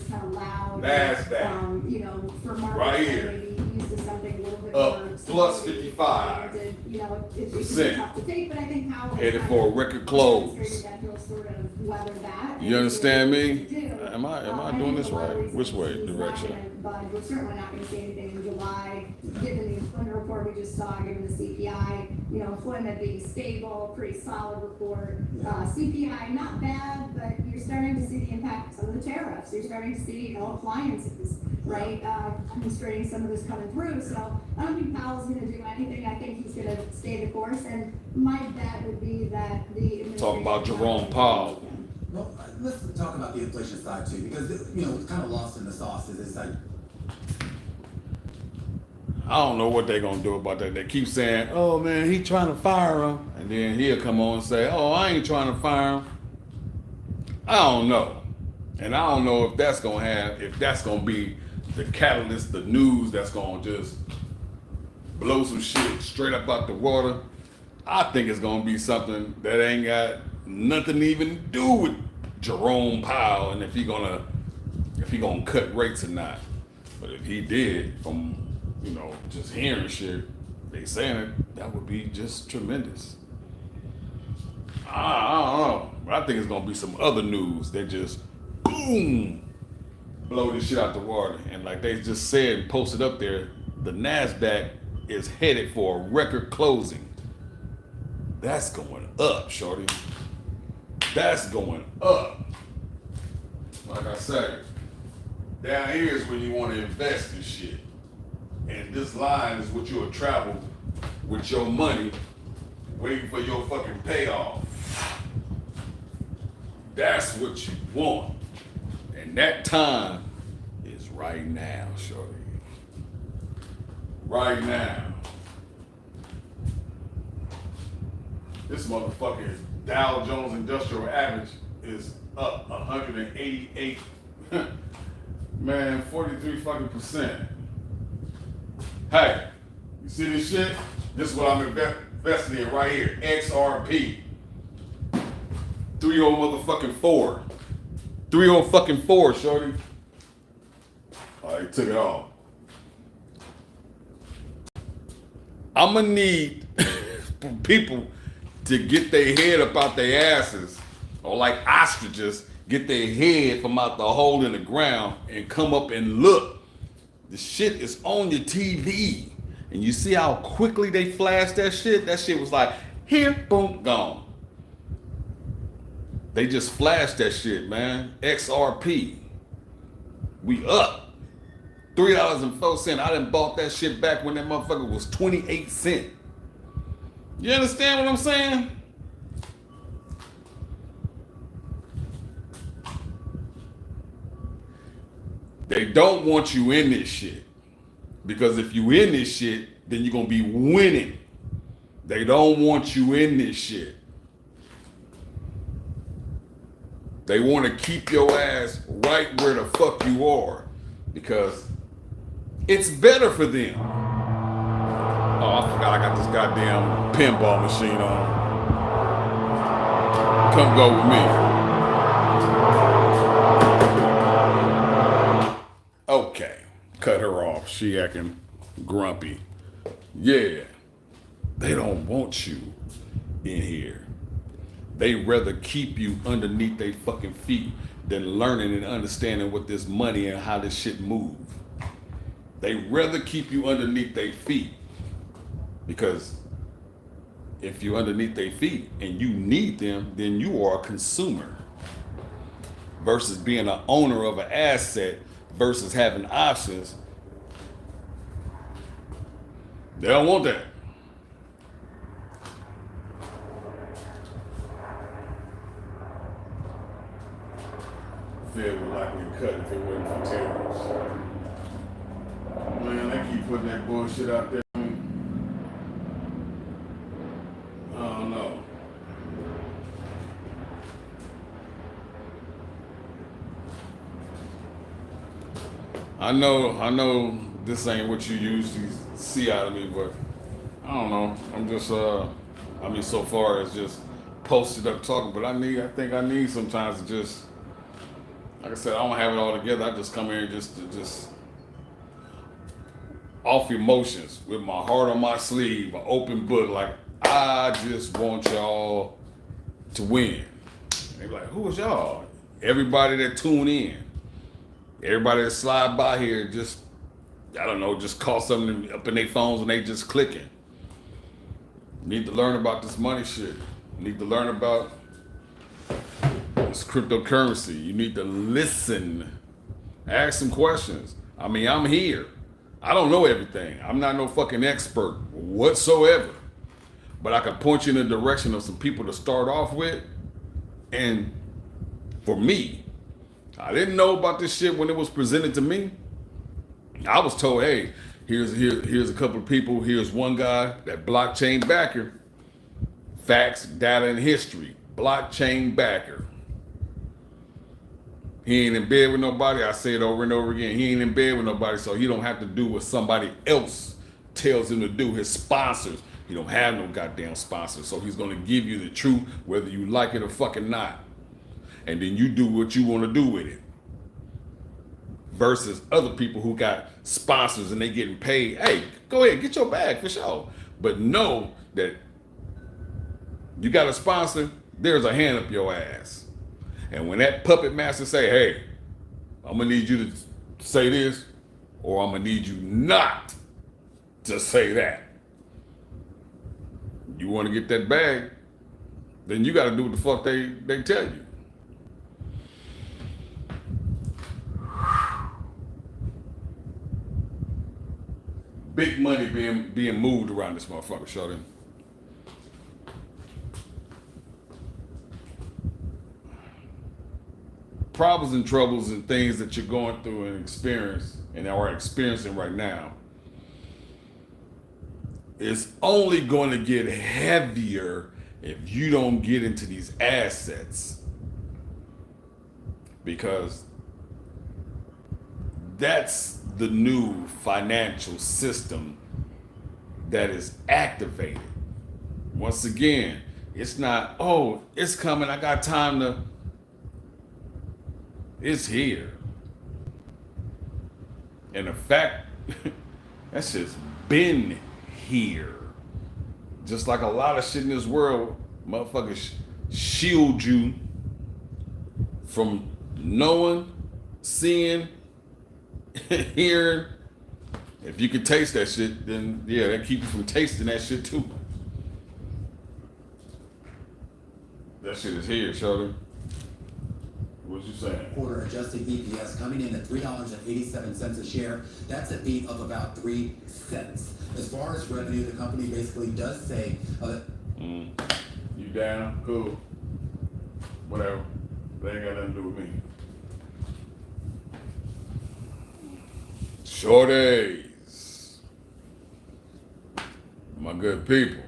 Kind of loud, NASDAQ. you know, for markets Right that here. maybe used to something a little bit Up more plus stability, 55. you know, it's percent. tough to take, but I think Powell has Headed kind for a of record close. demonstrated that he'll sort of weather that. You understand me? Am Am I doing this right? Which way? Direction? But we're certainly not going to see anything in July, given the employment report we just saw, given the CPI, you know, employment being stable, pretty solid report. CPI, not bad, but you're starting to see the impact of some of the tariffs. You're starting to see, you know, appliances, right, demonstrating some of this coming through. So I don't think Powell's going to do anything. I think he's going to stay the course. And my bet would be that the Talk about Jerome Powell. Well, let's talk about the inflation side too, because you know it's kind of lost in the sauce. Is it's like I don't know what they're gonna do about that. They keep saying, "Oh man, he trying to fire him," and then he'll come on and say, "Oh, I ain't trying to fire him." I don't know, and I don't know if that's gonna be the catalyst, the news that's gonna just blow some shit straight up out the water. I think it's gonna be something that ain't got nothing to even do with Jerome Powell and if he gonna cut rates or not. But if he did, from just hearing shit, they saying it, that would be just tremendous. I don't know, but I think it's gonna be some other news that just boom blow this shit out the water. And like they just said, posted up there, the NASDAQ is headed for a record closing. That's going up, shorty. That's going up. Like I say, down here is when you want to invest in shit. And this line is what you'll travel with your money, waiting for your fucking payoff. That's what you want. And that time is right now, shorty. Right now. This motherfucking Dow Jones Industrial Average is up 188, man, 43 fucking percent. Hey, you see this shit? This is what I'm investing in right here, XRP. 30 motherfucking 4. 30 fucking 4, shorty. Oh, he took it off. I'ma need people to get their head up out their asses, or like ostriches, get their head from out the hole in the ground and come up and look. The shit is on your TV. And you see how quickly they flashed that shit? That shit was like, here, boom, gone. They just flashed that shit, man. XRP. We up. $3.04. I done bought that shit back when that motherfucker was 28 cents. You understand what I'm saying? They don't want you in this shit. Because if you in this shit, then you're going to be winning. They don't want you in this shit. They want to keep your ass right where the fuck you are. Because it's better for them. Oh, I forgot I got this goddamn pinball machine on. Come go with me. Okay. Cut her off. She acting grumpy. Yeah. They don't want you in here. They rather keep you underneath their fucking feet than learning and understanding what this money and how this shit move. They rather keep you underneath their feet. Because if you're underneath their feet and you need them, then you are a consumer. Versus being an owner of an asset versus having options. They don't want that. Fed would likely cut if it wasn't for tariffs. Man, they keep putting that bullshit out there. I don't know. I know this ain't what you usually see out of me, but I don't know. I'm just so far as just posted up talking, but I think I need sometimes to just, like I said, I don't have it all together. I just come here just off emotions with my heart on my sleeve, an open book. Like, I just want y'all to win. They be like, who is y'all? Everybody that tune in. Everybody that slide by here just, I don't know, just caught something up in their phones and they just clicking. Need to learn about this money shit. Need to learn about this cryptocurrency. You need to listen. Ask some questions. I mean, I'm here. I don't know everything. I'm not no fucking expert whatsoever. But I can point you in the direction of some people to start off with. And for me, I didn't know about this shit when it was presented to me. I was told, hey, here's a couple of people. Here's one guy, that blockchain backer. Facts, data, and history. Blockchain backer. He ain't in bed with nobody. I say it over and over again. He ain't in bed with nobody, so he don't have to do what somebody else tells him to do. His sponsors. He don't have no goddamn sponsors, so he's going to give you the truth whether you like it or fucking not. And then you do what you want to do with it. Versus other people who got sponsors and they getting paid. Hey, go ahead, get your bag for sure. But know that you got a sponsor, there's a hand up your ass. And when that puppet master say, hey, I'm gonna need you to say this, or I'm gonna need you not to say that. You wanna get that bag, then you gotta do what the fuck they tell you. Big money being moved around this motherfucker, shorty. Problems and troubles and things that you're going through and experience and are experiencing right now is only going to get heavier if you don't get into these assets, because that's the new financial system that is activated. Once again, it's not, oh, it's coming, I got time to. It's here. And the fact, that's just been here. just like a lot of shit in this world, motherfuckers shield you from knowing, seeing, hearing. If you can taste that shit, then yeah, that keep you from tasting that shit too. That shit is here, Shorty. What you saying? Quarter adjusted EPS coming in at $3.87 a share. That's a beat of about 3 cents. As far as revenue, the company basically does say You down? Cool. Whatever. They ain't got nothing to do with me. Shorties. My good people.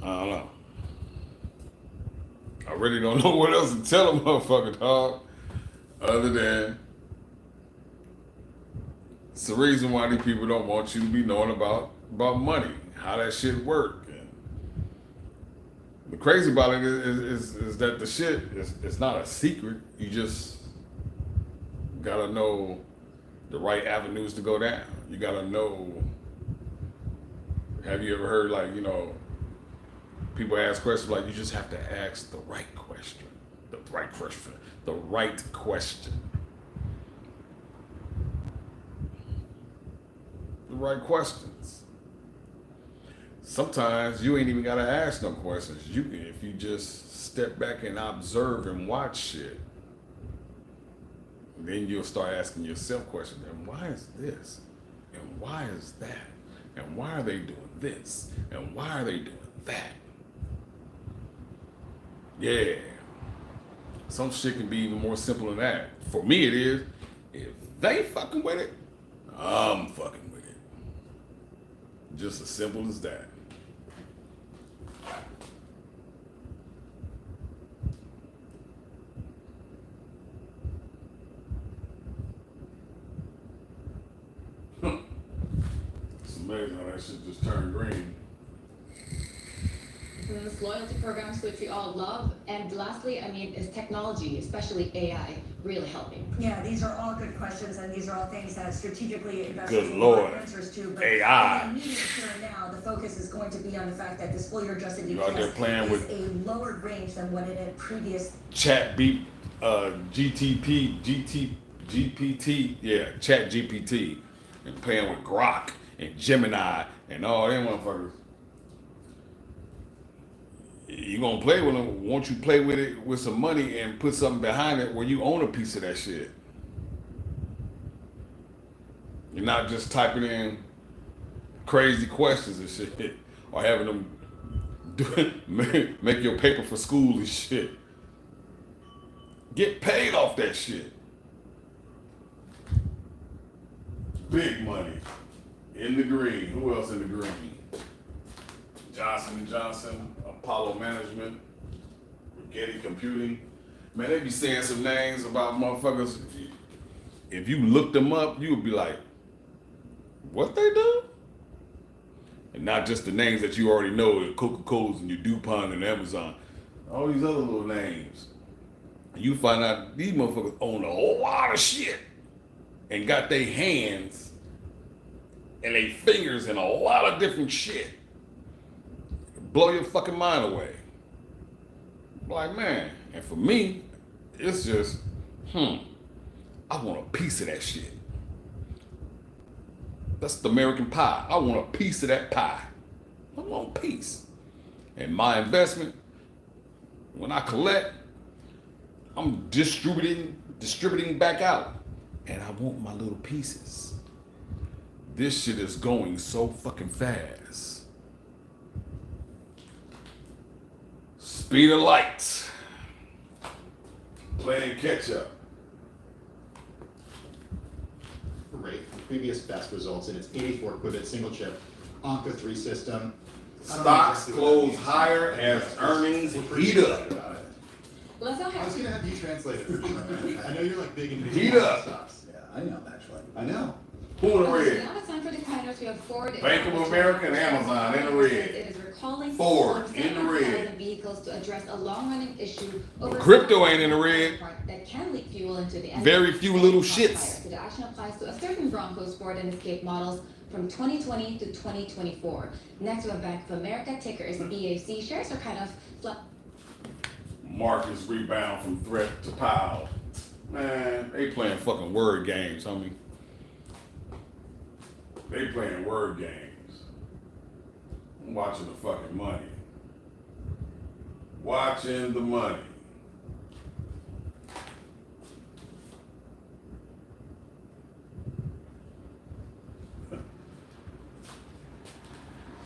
I don't know. I really don't know what else to tell a motherfucker, dog. Other than it's the reason why these people don't want you to be knowing about money, how that shit work. And the crazy about it is that the shit it's not a secret. You just gotta know the right avenues to go down. You gotta know. Have you ever heard, like, you know, people ask questions like, you just have to ask the right question. The right question. The right question. The right questions. Sometimes you ain't even gotta ask no questions. You can, if you just step back and observe and watch shit, then you'll start asking yourself questions. And why is this? And why is that? And why are they doing this? And why are they doing that? Yeah. Some shit can be even more simple than that. For me, it is. If they fucking with it, I'm fucking with it. Just as simple as that. It's amazing how that shit just turned green. Those loyalty programs which we all love, and lastly, I mean, is technology, especially AI, really helping? Yeah, these are all good questions, and these are all things that strategically investors Good will Lord. want answers to. But AI. in the immediate here and now, the focus is going to be on the fact that this full year adjusted You out there EPS playing is with a lower range than what it had previous. Chat beat GPT, yeah, Chat GPT, and playing with Grok and Gemini and all them motherfuckers. You gonna play with them? Won't you play with it with some money and put something behind it where you own a piece of that shit? You're not just typing in crazy questions and shit, or having them make your paper for school and shit. Get paid off that shit. Big money. In the green. Who else in the green? Johnson & Johnson, Apollo Management, Getty Computing. Man, they be saying some names about motherfuckers. If you looked them up, you would be like, what they do? And not just the names that you already know, the Coca-Colas and your DuPont and Amazon. All these other little names. You find out these motherfuckers own a whole lot of shit and got their hands and their fingers in a lot of different shit. Blow your fucking mind away. Like, man, and for me, it's just, I want a piece of that shit. That's the American pie. I want a piece of that pie. I want a piece. And my investment, when I collect, I'm distributing back out. And I want my little pieces. This shit is going so fucking fast. Speed of light. Playing catch up. Rate from previous best results in its 84 qubit single chip Anka 3 system. Stocks close higher as earnings heat up. Let's not I have was gonna have you translate it. I know you're like big into Heat up. stocks. yeah, I know actually. I know. Who in the Okay, red? now it's time for the decliners. We have Ford. Bank of America and Amazon in the red. It is recalling Ford in the red. vehicles to address a long-running issue over Crypto ain't in the red. that can leak fuel into the engine. Very few little So shits. the action applies to a certain Bronco Sport and Escape models, from 2020 to 2024. Next, we have Bank of America, ticker is BAC. Shares are kind of flat. Marcus rebound from threat to Powell. Man, they playing fucking word games, homie. They playing word games. I'm watching the fucking money. Watching the money.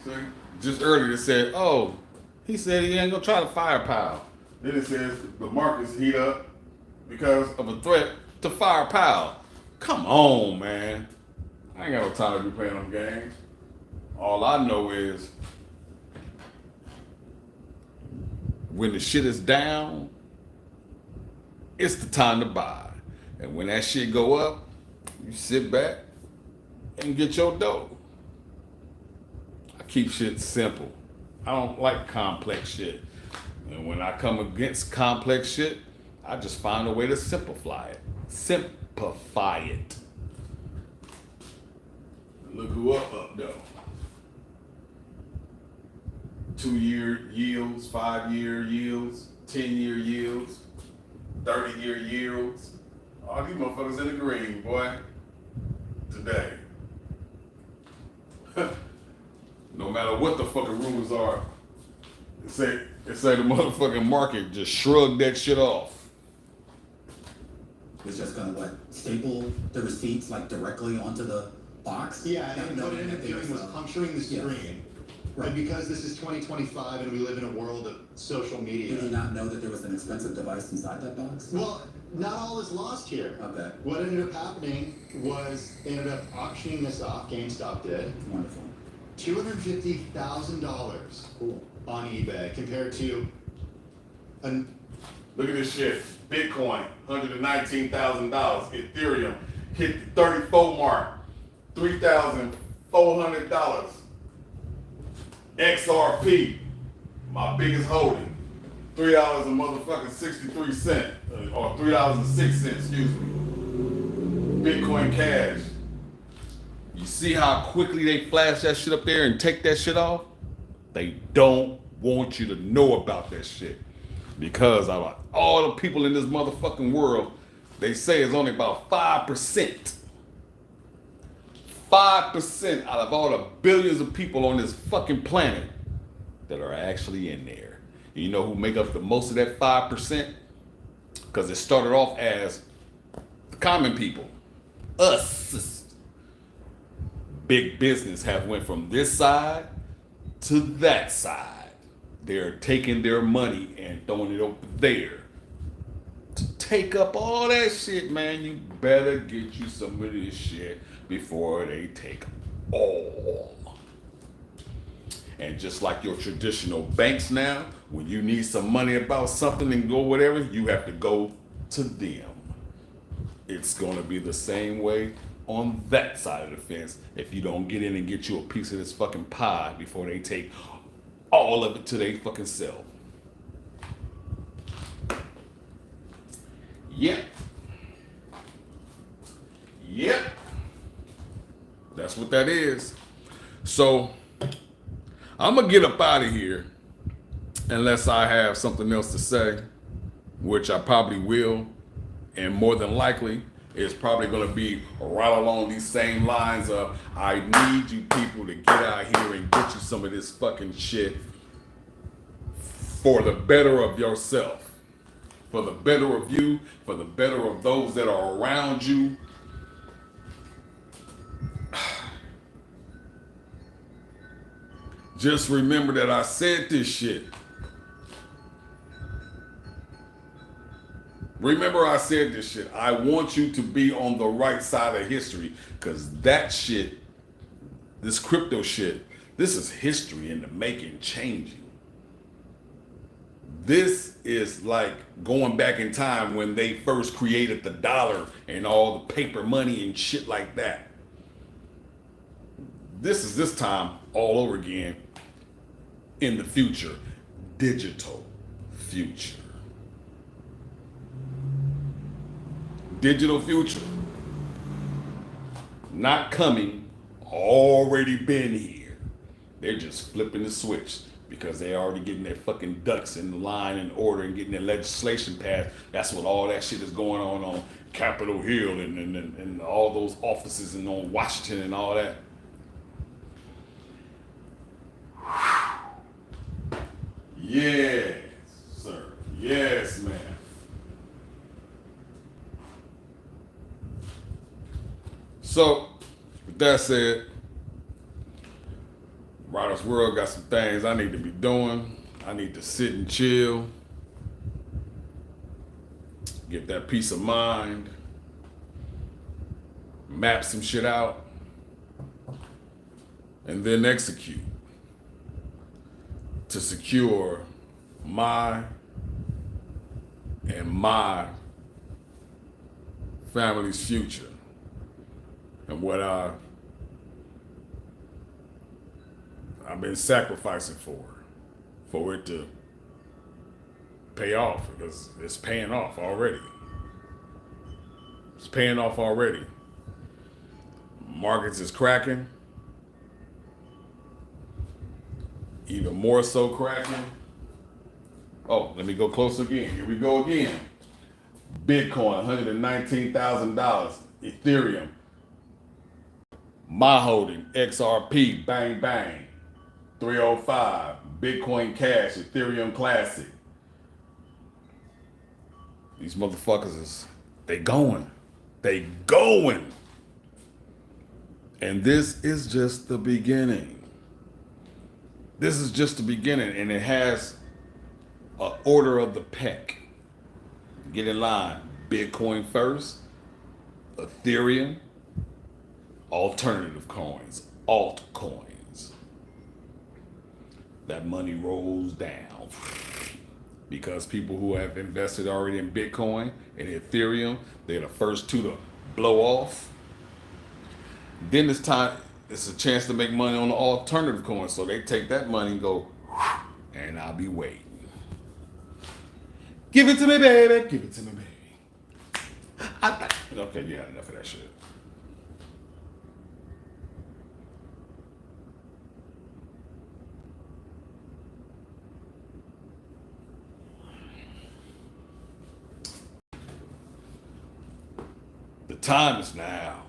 See, just earlier it said, oh, he said he ain't gonna try to fire Powell. Then it says the markets heat up because of a threat to fire Powell. Come on, man. I ain't got no time to be playing them games. All I know is when the shit is down, it's the time to buy. And when that shit go up, you sit back and get your dough. I keep shit simple. I don't like complex shit. And when I come against complex shit, I just find a way to simplify it. Simplify it. Look who up though. 2-year yields, 5-year yields, 10-year yields, 30-year yields. All these motherfuckers in the green, boy. Today. No matter what the fucking rumors are, it say the motherfucking market just shrugged that shit off. It's just gonna what? Staple the receipts like directly onto the box? Yeah, and No, what it ended up doing was puncturing the screen. Right. And because this is 2025 and we live in a world of social media. Did he not know that there was an expensive device inside that box? Well, not all is lost here. Okay. What ended up happening was they ended up auctioning this off, GameStop did, Wonderful. $250,000 Cool. on eBay compared to an Look at this shit. Bitcoin, $119,000. Ethereum hit the 34 mark, $3,400. XRP, my biggest holding, $3 and motherfucking 63 cents, or $3.06, excuse me. Bitcoin Cash. You see how quickly they flash that shit up there and take that shit off? They don't want you to know about that shit. Because out of all the people in this motherfucking world, they say it's only about 5%. 5% out of all the billions of people on this fucking planet that are actually in there. And you know who make up the most of that 5%? Because it started off as the common people. Us. Big business have went from this side to that side. They're taking their money and throwing it over there. To take up all that shit, man, you better get you some of this shit before they take all. And just like your traditional banks now, when you need some money about something and go whatever, you have to go to them. It's going to be the same way on that side of the fence if you don't get in and get you a piece of this fucking pie before they take all of it to their fucking self. Yep. Yep. That's what that is. So I'm gonna get up out of here unless I have something else to say, which I probably will, and more than likely it's probably gonna be right along these same lines of I need you people to get out here and get you some of this fucking shit for the better of yourself, for the better of you, for the better of those that are around you. Just remember that I said this shit. Remember I said this shit. I want you to be on the right side of history, because that shit, this crypto shit, this is history in the making, changing. This is like going back in time when they first created the dollar and all the paper money and shit like that. This is this time all over again in the future. Digital future. Digital future. Not coming, already been here. They're just flipping the switch because they're already getting their fucking ducks in line and order and getting their legislation passed. That's what all that shit is going on Capitol Hill and all those offices and on Washington and all that. Yes, sir. Yes, ma'am. So, with that said, RYDAZ World got some things I need to be doing. I need to sit and chill, get that peace of mind, map some shit out, and then execute to secure my and my family's future and what I've been sacrificing for it to pay off, because it's paying off already. It's paying off already. Markets is cracking. Even more so cracking. Oh, let me go close again. Here we go again. Bitcoin, $119,000. Ethereum. My holding, XRP, bang, bang. 305. Bitcoin Cash, Ethereum Classic. These motherfuckers they going. They going. And this is just the beginning. This is just the beginning, and it has an order of the peck. Get in line. Bitcoin first, Ethereum, alternative coins, altcoins. That money rolls down because people who have invested already in Bitcoin and Ethereum, they're the first two to blow off. Then it's time. It's a chance to make money on the alternative coins. So they take that money and go, and I'll be waiting. Give it to me, baby. Give it to me, baby. Okay, you had enough of that shit. The time is now.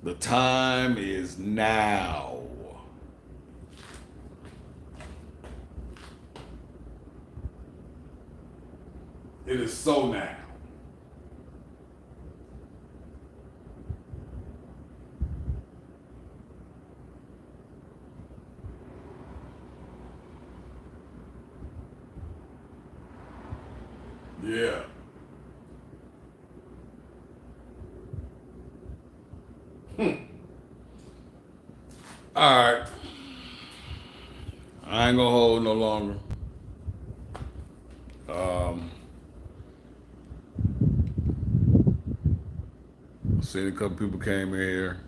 The time is now. It is so now. Yeah. All right. I ain't gonna hold no longer. Seen a couple people came in here.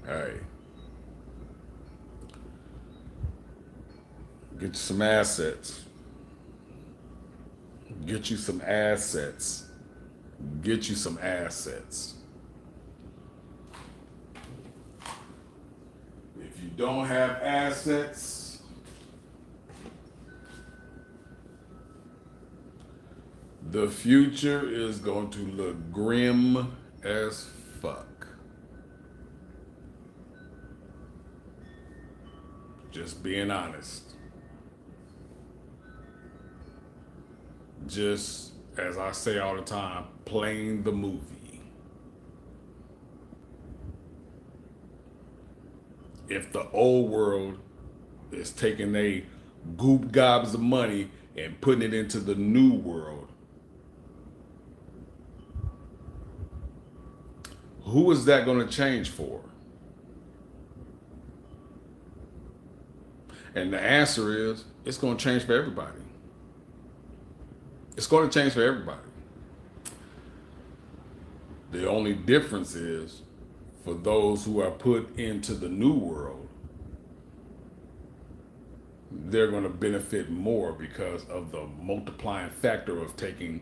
Hey. Get you some assets. Get you some assets. Get you some assets. If you don't have assets, the future is going to look grim as fuck. Just being honest. Just, as I say all the time, playing the movie. If the old world is taking a goop gobs of money and putting it into the new world, who is that going to change for? And the answer is, it's going to change for everybody. It's going to change for everybody. The only difference is for those who are put into the new world, they're going to benefit more because of the multiplying factor of taking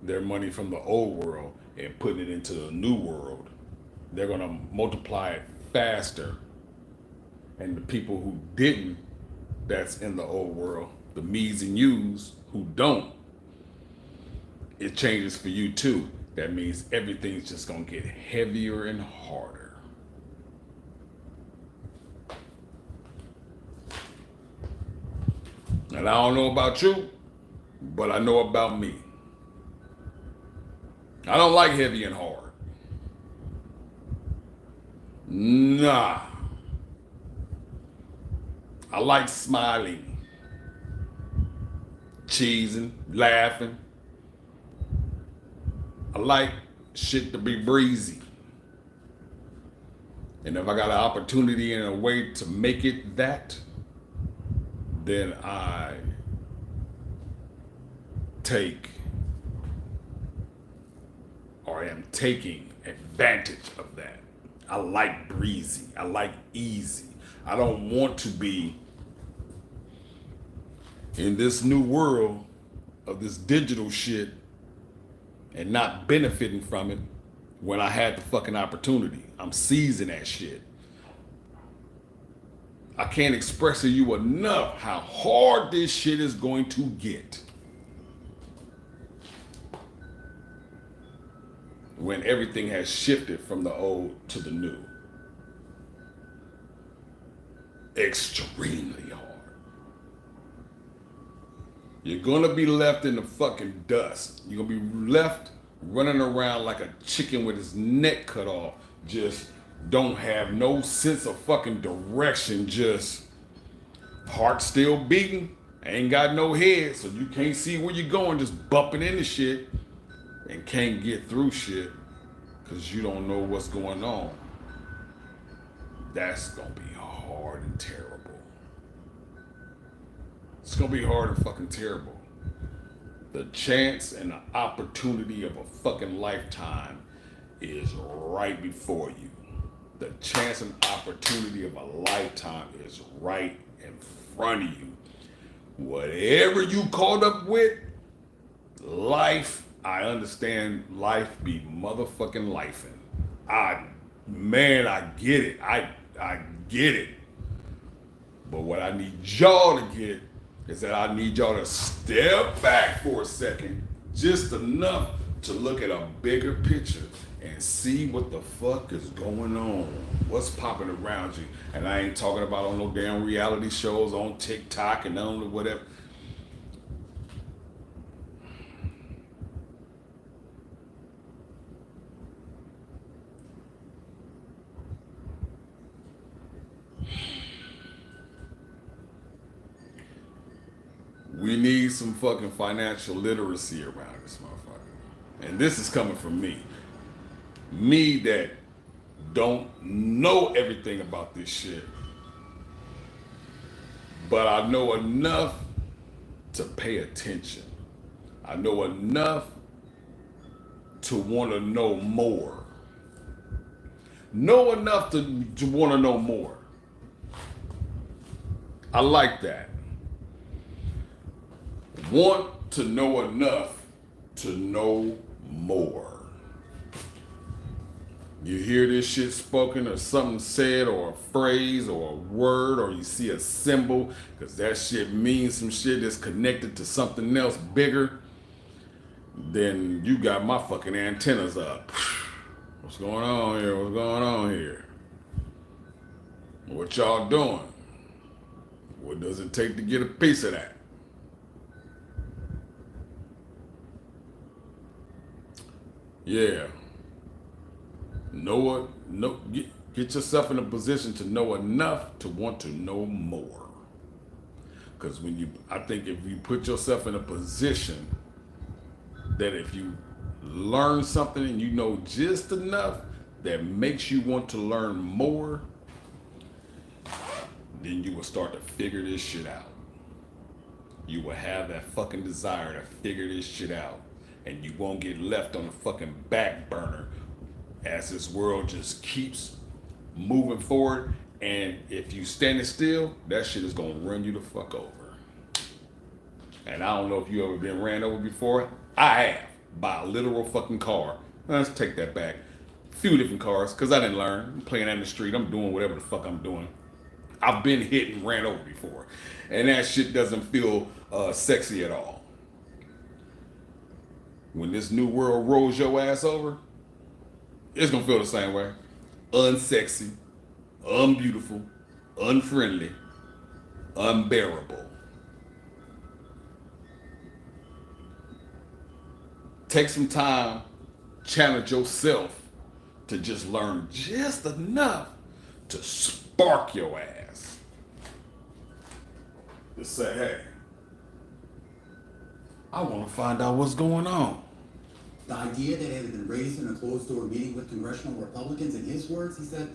their money from the old world and putting it into the new world. They're going to multiply it faster. And the people who didn't, that's in the old world, the me's and you's who don't, it changes for you too. That means everything's just going to get heavier and harder. And I don't know about you, but I know about me. I don't like heavy and hard. Nah. I like smiling, cheesing, laughing. I like shit to be breezy. And if I got an opportunity and a way to make it that, then I take or am taking advantage of that. I like breezy. I like easy. I don't want to be in this new world of this digital shit and not benefiting from it when I had the fucking opportunity. I'm seizing that shit. I can't express to you enough how hard this shit is going to get when everything has shifted from the old to the new. Extremely hard. You're gonna be left in the fucking dust. You're gonna be left running around like a chicken with his neck cut off. Just don't have no sense of fucking direction. Just heart still beating. Ain't got no head, so you can't see where you're going. Just bumping into shit and can't get through shit because you don't know what's going on. That's gonna be hard and terrible. It's gonna be hard and fucking terrible. The chance and the opportunity of a fucking lifetime is right before you. The chance and opportunity of a lifetime is right in front of you. Whatever you caught up with, life, I understand life be motherfucking lifing. I get it. I get it. But what I need y'all to get is that I need y'all to step back for a second, just enough to look at a bigger picture and see what the fuck is going on. What's popping around you. And I ain't talking about on no damn reality shows on TikTok and on whatever. We need some fucking financial literacy around this motherfucker. And this is coming from me. Me that don't know everything about this shit. But I know enough to pay attention. I know enough to want to know more. Know enough to want to know more. I like that. Want to know enough to know more. You hear this shit spoken or something said or a phrase or a word or you see a symbol because that shit means some shit that's connected to something else bigger, then you got my fucking antennas up. What's going on here? What's going on here? What y'all doing? What does it take to get a piece of that? Yeah. Get yourself in a position to know enough to want to know more. Because I think if you put yourself in a position that if you learn something and you know just enough that makes you want to learn more, then you will start to figure this shit out. You will have that fucking desire to figure this shit out. And you won't get left on the fucking back burner as this world just keeps moving forward And if you standing still, that shit is gonna run you the fuck over. And I don't know if you ever been ran over before. I have, by a literal fucking car. Let's take that back. Few different cars, because I didn't learn. I'm playing on the street. I'm doing whatever the fuck I'm doing. I've been hit and ran over before. And that shit doesn't feel sexy at all. When this new world rolls your ass over, it's gonna feel the same way. Unsexy, unbeautiful, unfriendly, unbearable. Take some time, challenge yourself to just learn just enough to spark your ass. To say, hey, I want to find out what's going on. The idea that it had been raised in a closed-door meeting with congressional Republicans, in his words, he said,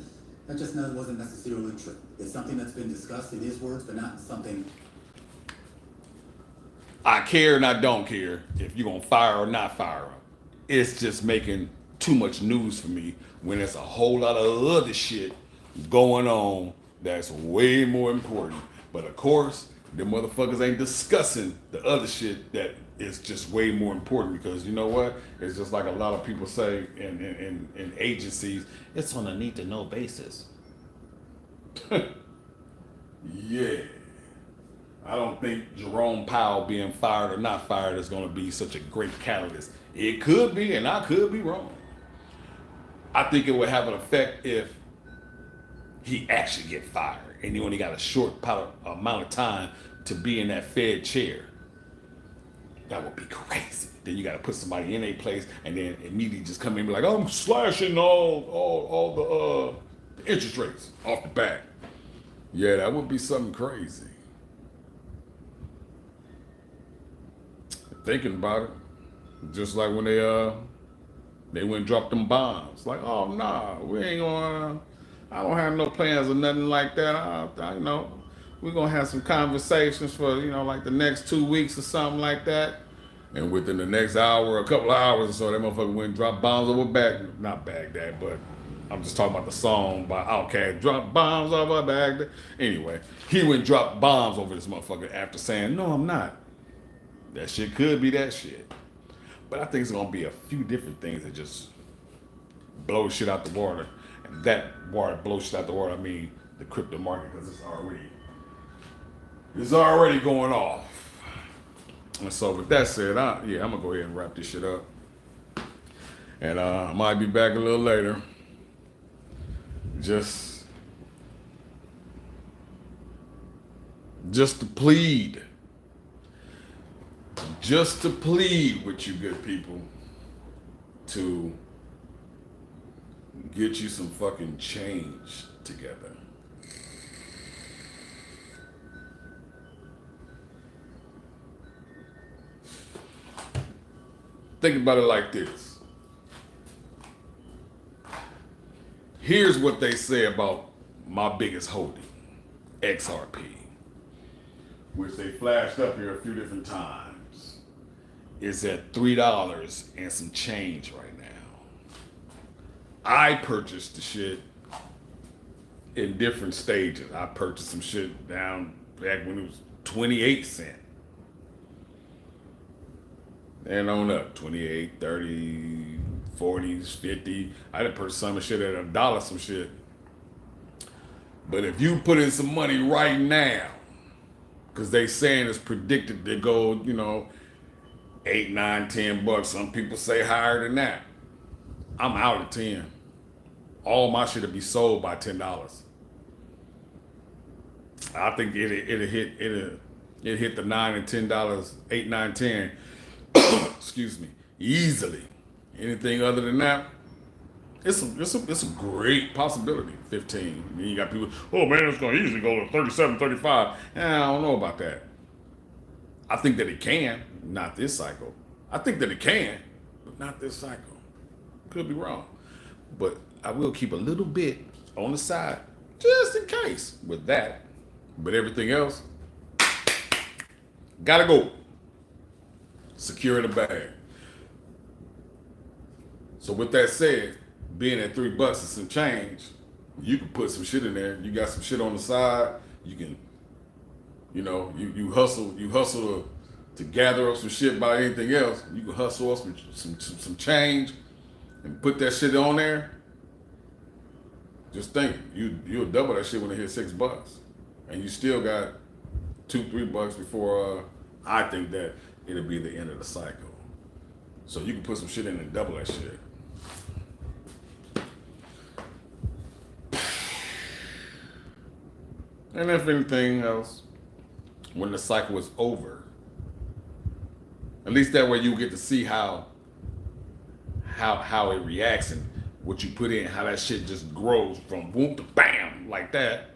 that just wasn't necessarily true. It's something that's been discussed in his words, but not something. I care and I don't care if you're going to fire or not fire him. It's just making too much news for me when there's a whole lot of other shit going on that's way more important. But of course, the motherfuckers ain't discussing the other shit that is just way more important, because you know what? It's just like a lot of people say in agencies, it's on a need to know basis. Yeah. I don't think Jerome Powell being fired or not fired is going to be such a great catalyst. It could be, and I could be wrong. I think it would have an effect if he actually get fired and he only got a short amount of time to be in that Fed chair. That would be crazy. Then you got to put somebody in a place and then immediately just come in and be like, I'm slashing all the interest rates off the bat. Yeah, that would be something crazy. Thinking about it, just like when they went and dropped them bombs. Like, oh nah, we ain't gonna. I don't have no plans or nothing like that. I we're gonna have some conversations for like the next 2 weeks or something like that. And within the next hour, a couple of hours or so, that motherfucker went and dropped bombs over not Baghdad, but I'm just talking about the song by Outkast, drop bombs over Baghdad. Anyway, he went and dropped bombs over this motherfucker after saying, no, I'm not. That shit could be that shit. But I think it's gonna be a few different things that just blow shit out the water. And that water blows shit out the water, I mean the crypto market, because it's already going off. And so with that said, I'm gonna go ahead and wrap this shit up. And I might be back a little later. Just to plead. Just to plead with you good people to get you some fucking change together. Think about it like this. Here's what they say about my biggest holding, XRP, which they flashed up here a few different times. Is at $3 and some change right now. I purchased the shit in different stages. I purchased some shit down back when it was 28 cents. And on up, 28, 30, 40s, 50. I done purchased some shit at $1 some shit. But if you put in some money right now, because they saying it's predicted to go, $8, $9, $10. Some people say higher than that. I'm out at 10. All my shit will be sold by $10. I think it'll hit the $9 and $10, $8, $9, $10. Excuse me, easily. Anything other than that, it's a great possibility. 15. And then you got people, oh man, it's gonna easily go to 37, 35. I don't know about that. I think that it can, not this cycle. I think that it can, but not this cycle. Could be wrong. But I will keep a little bit on the side, just in case with that. But everything else, gotta go. Secure in the bag. So with that said, being at $3 and some change, You can put some shit in there. You got some shit on the side. You can, you hustle to gather up some shit by anything else. You can hustle up some change and put that shit on there. Just think, you'll double that shit when it hits $6, and you still got $2-3 before I think that it'll be the end of the cycle. So you can put some shit in and double that shit. And if anything else, when the cycle is over, at least that way you get to see how it reacts and what you put in, how that shit just grows from boom to bam like that.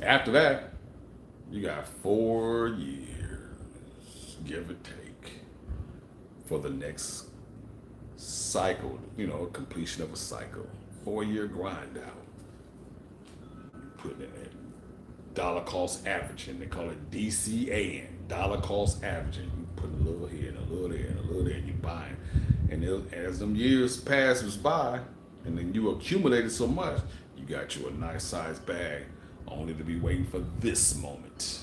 After that, you got 4 years, give or take, for the next cycle, completion of a cycle. 4-year grind out. You put in it. Dollar cost averaging. They call it DCA, dollar cost averaging. You put a little here and a little there and a little there, and you buying. And as them years passes by, and then you accumulated so much, you got you a nice sized bag, only to be waiting for this moment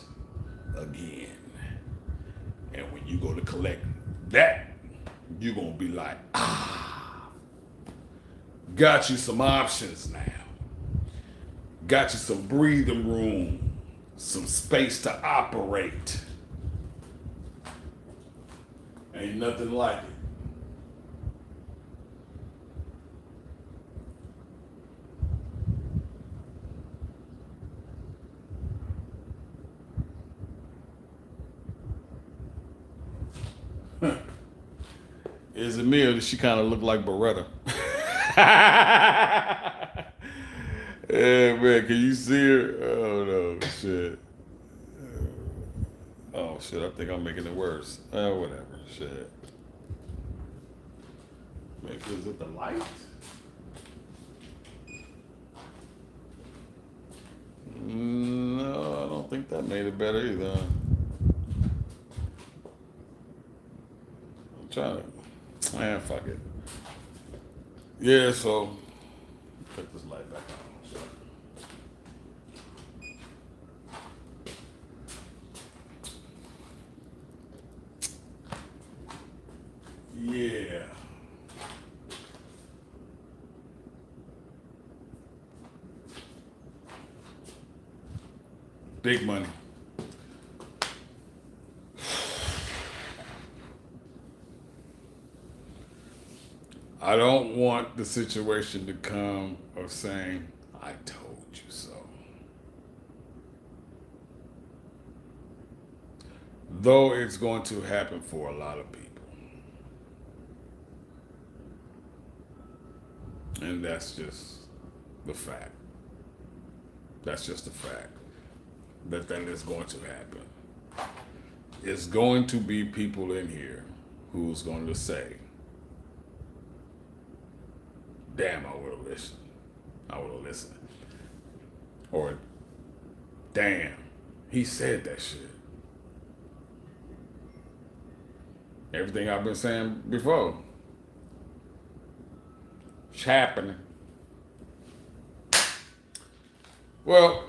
again. And when you go to collect that, you're gonna be like, got you some options now. Got you some breathing room, some space to operate. Ain't nothing like it. Is it me or does she kind of look like Beretta? Yeah, man, can you see her? Oh, no, shit. Oh, shit, I think I'm making it worse. Whatever, shit. Maybe is it the light? No, I don't think that made it better either. I'm trying to, fuck it. Yeah, so, put this light back on. Yeah. Big money. I don't want the situation to come of saying, I told you so. Though it's going to happen for a lot of people. And that's just the fact. That's just the fact. That is going to happen. It's going to be people in here who's going to say, damn, I would have listened. I would have listened. Or, damn, he said that shit. Everything I've been saying before. It's happening. Well,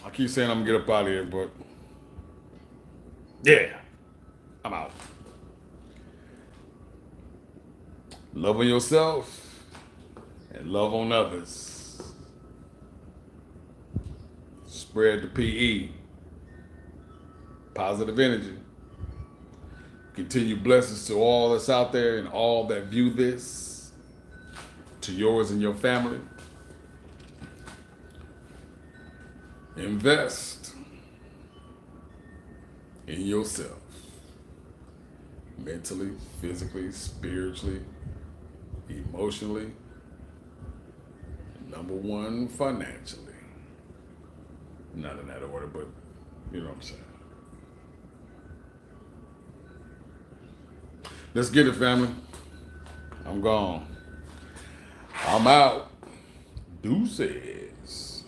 I keep saying I'm gonna get up out of here, but yeah, I'm out. Love on yourself and love on others. Spread the PE. Positive energy. Continue blessings to all that's out there and all that view this. To yours and your family. Invest in yourself. Mentally, physically, spiritually, emotionally. Number one, financially. Not in that order, but you know what I'm saying. Let's get it, family. I'm gone. I'm out. Deuces.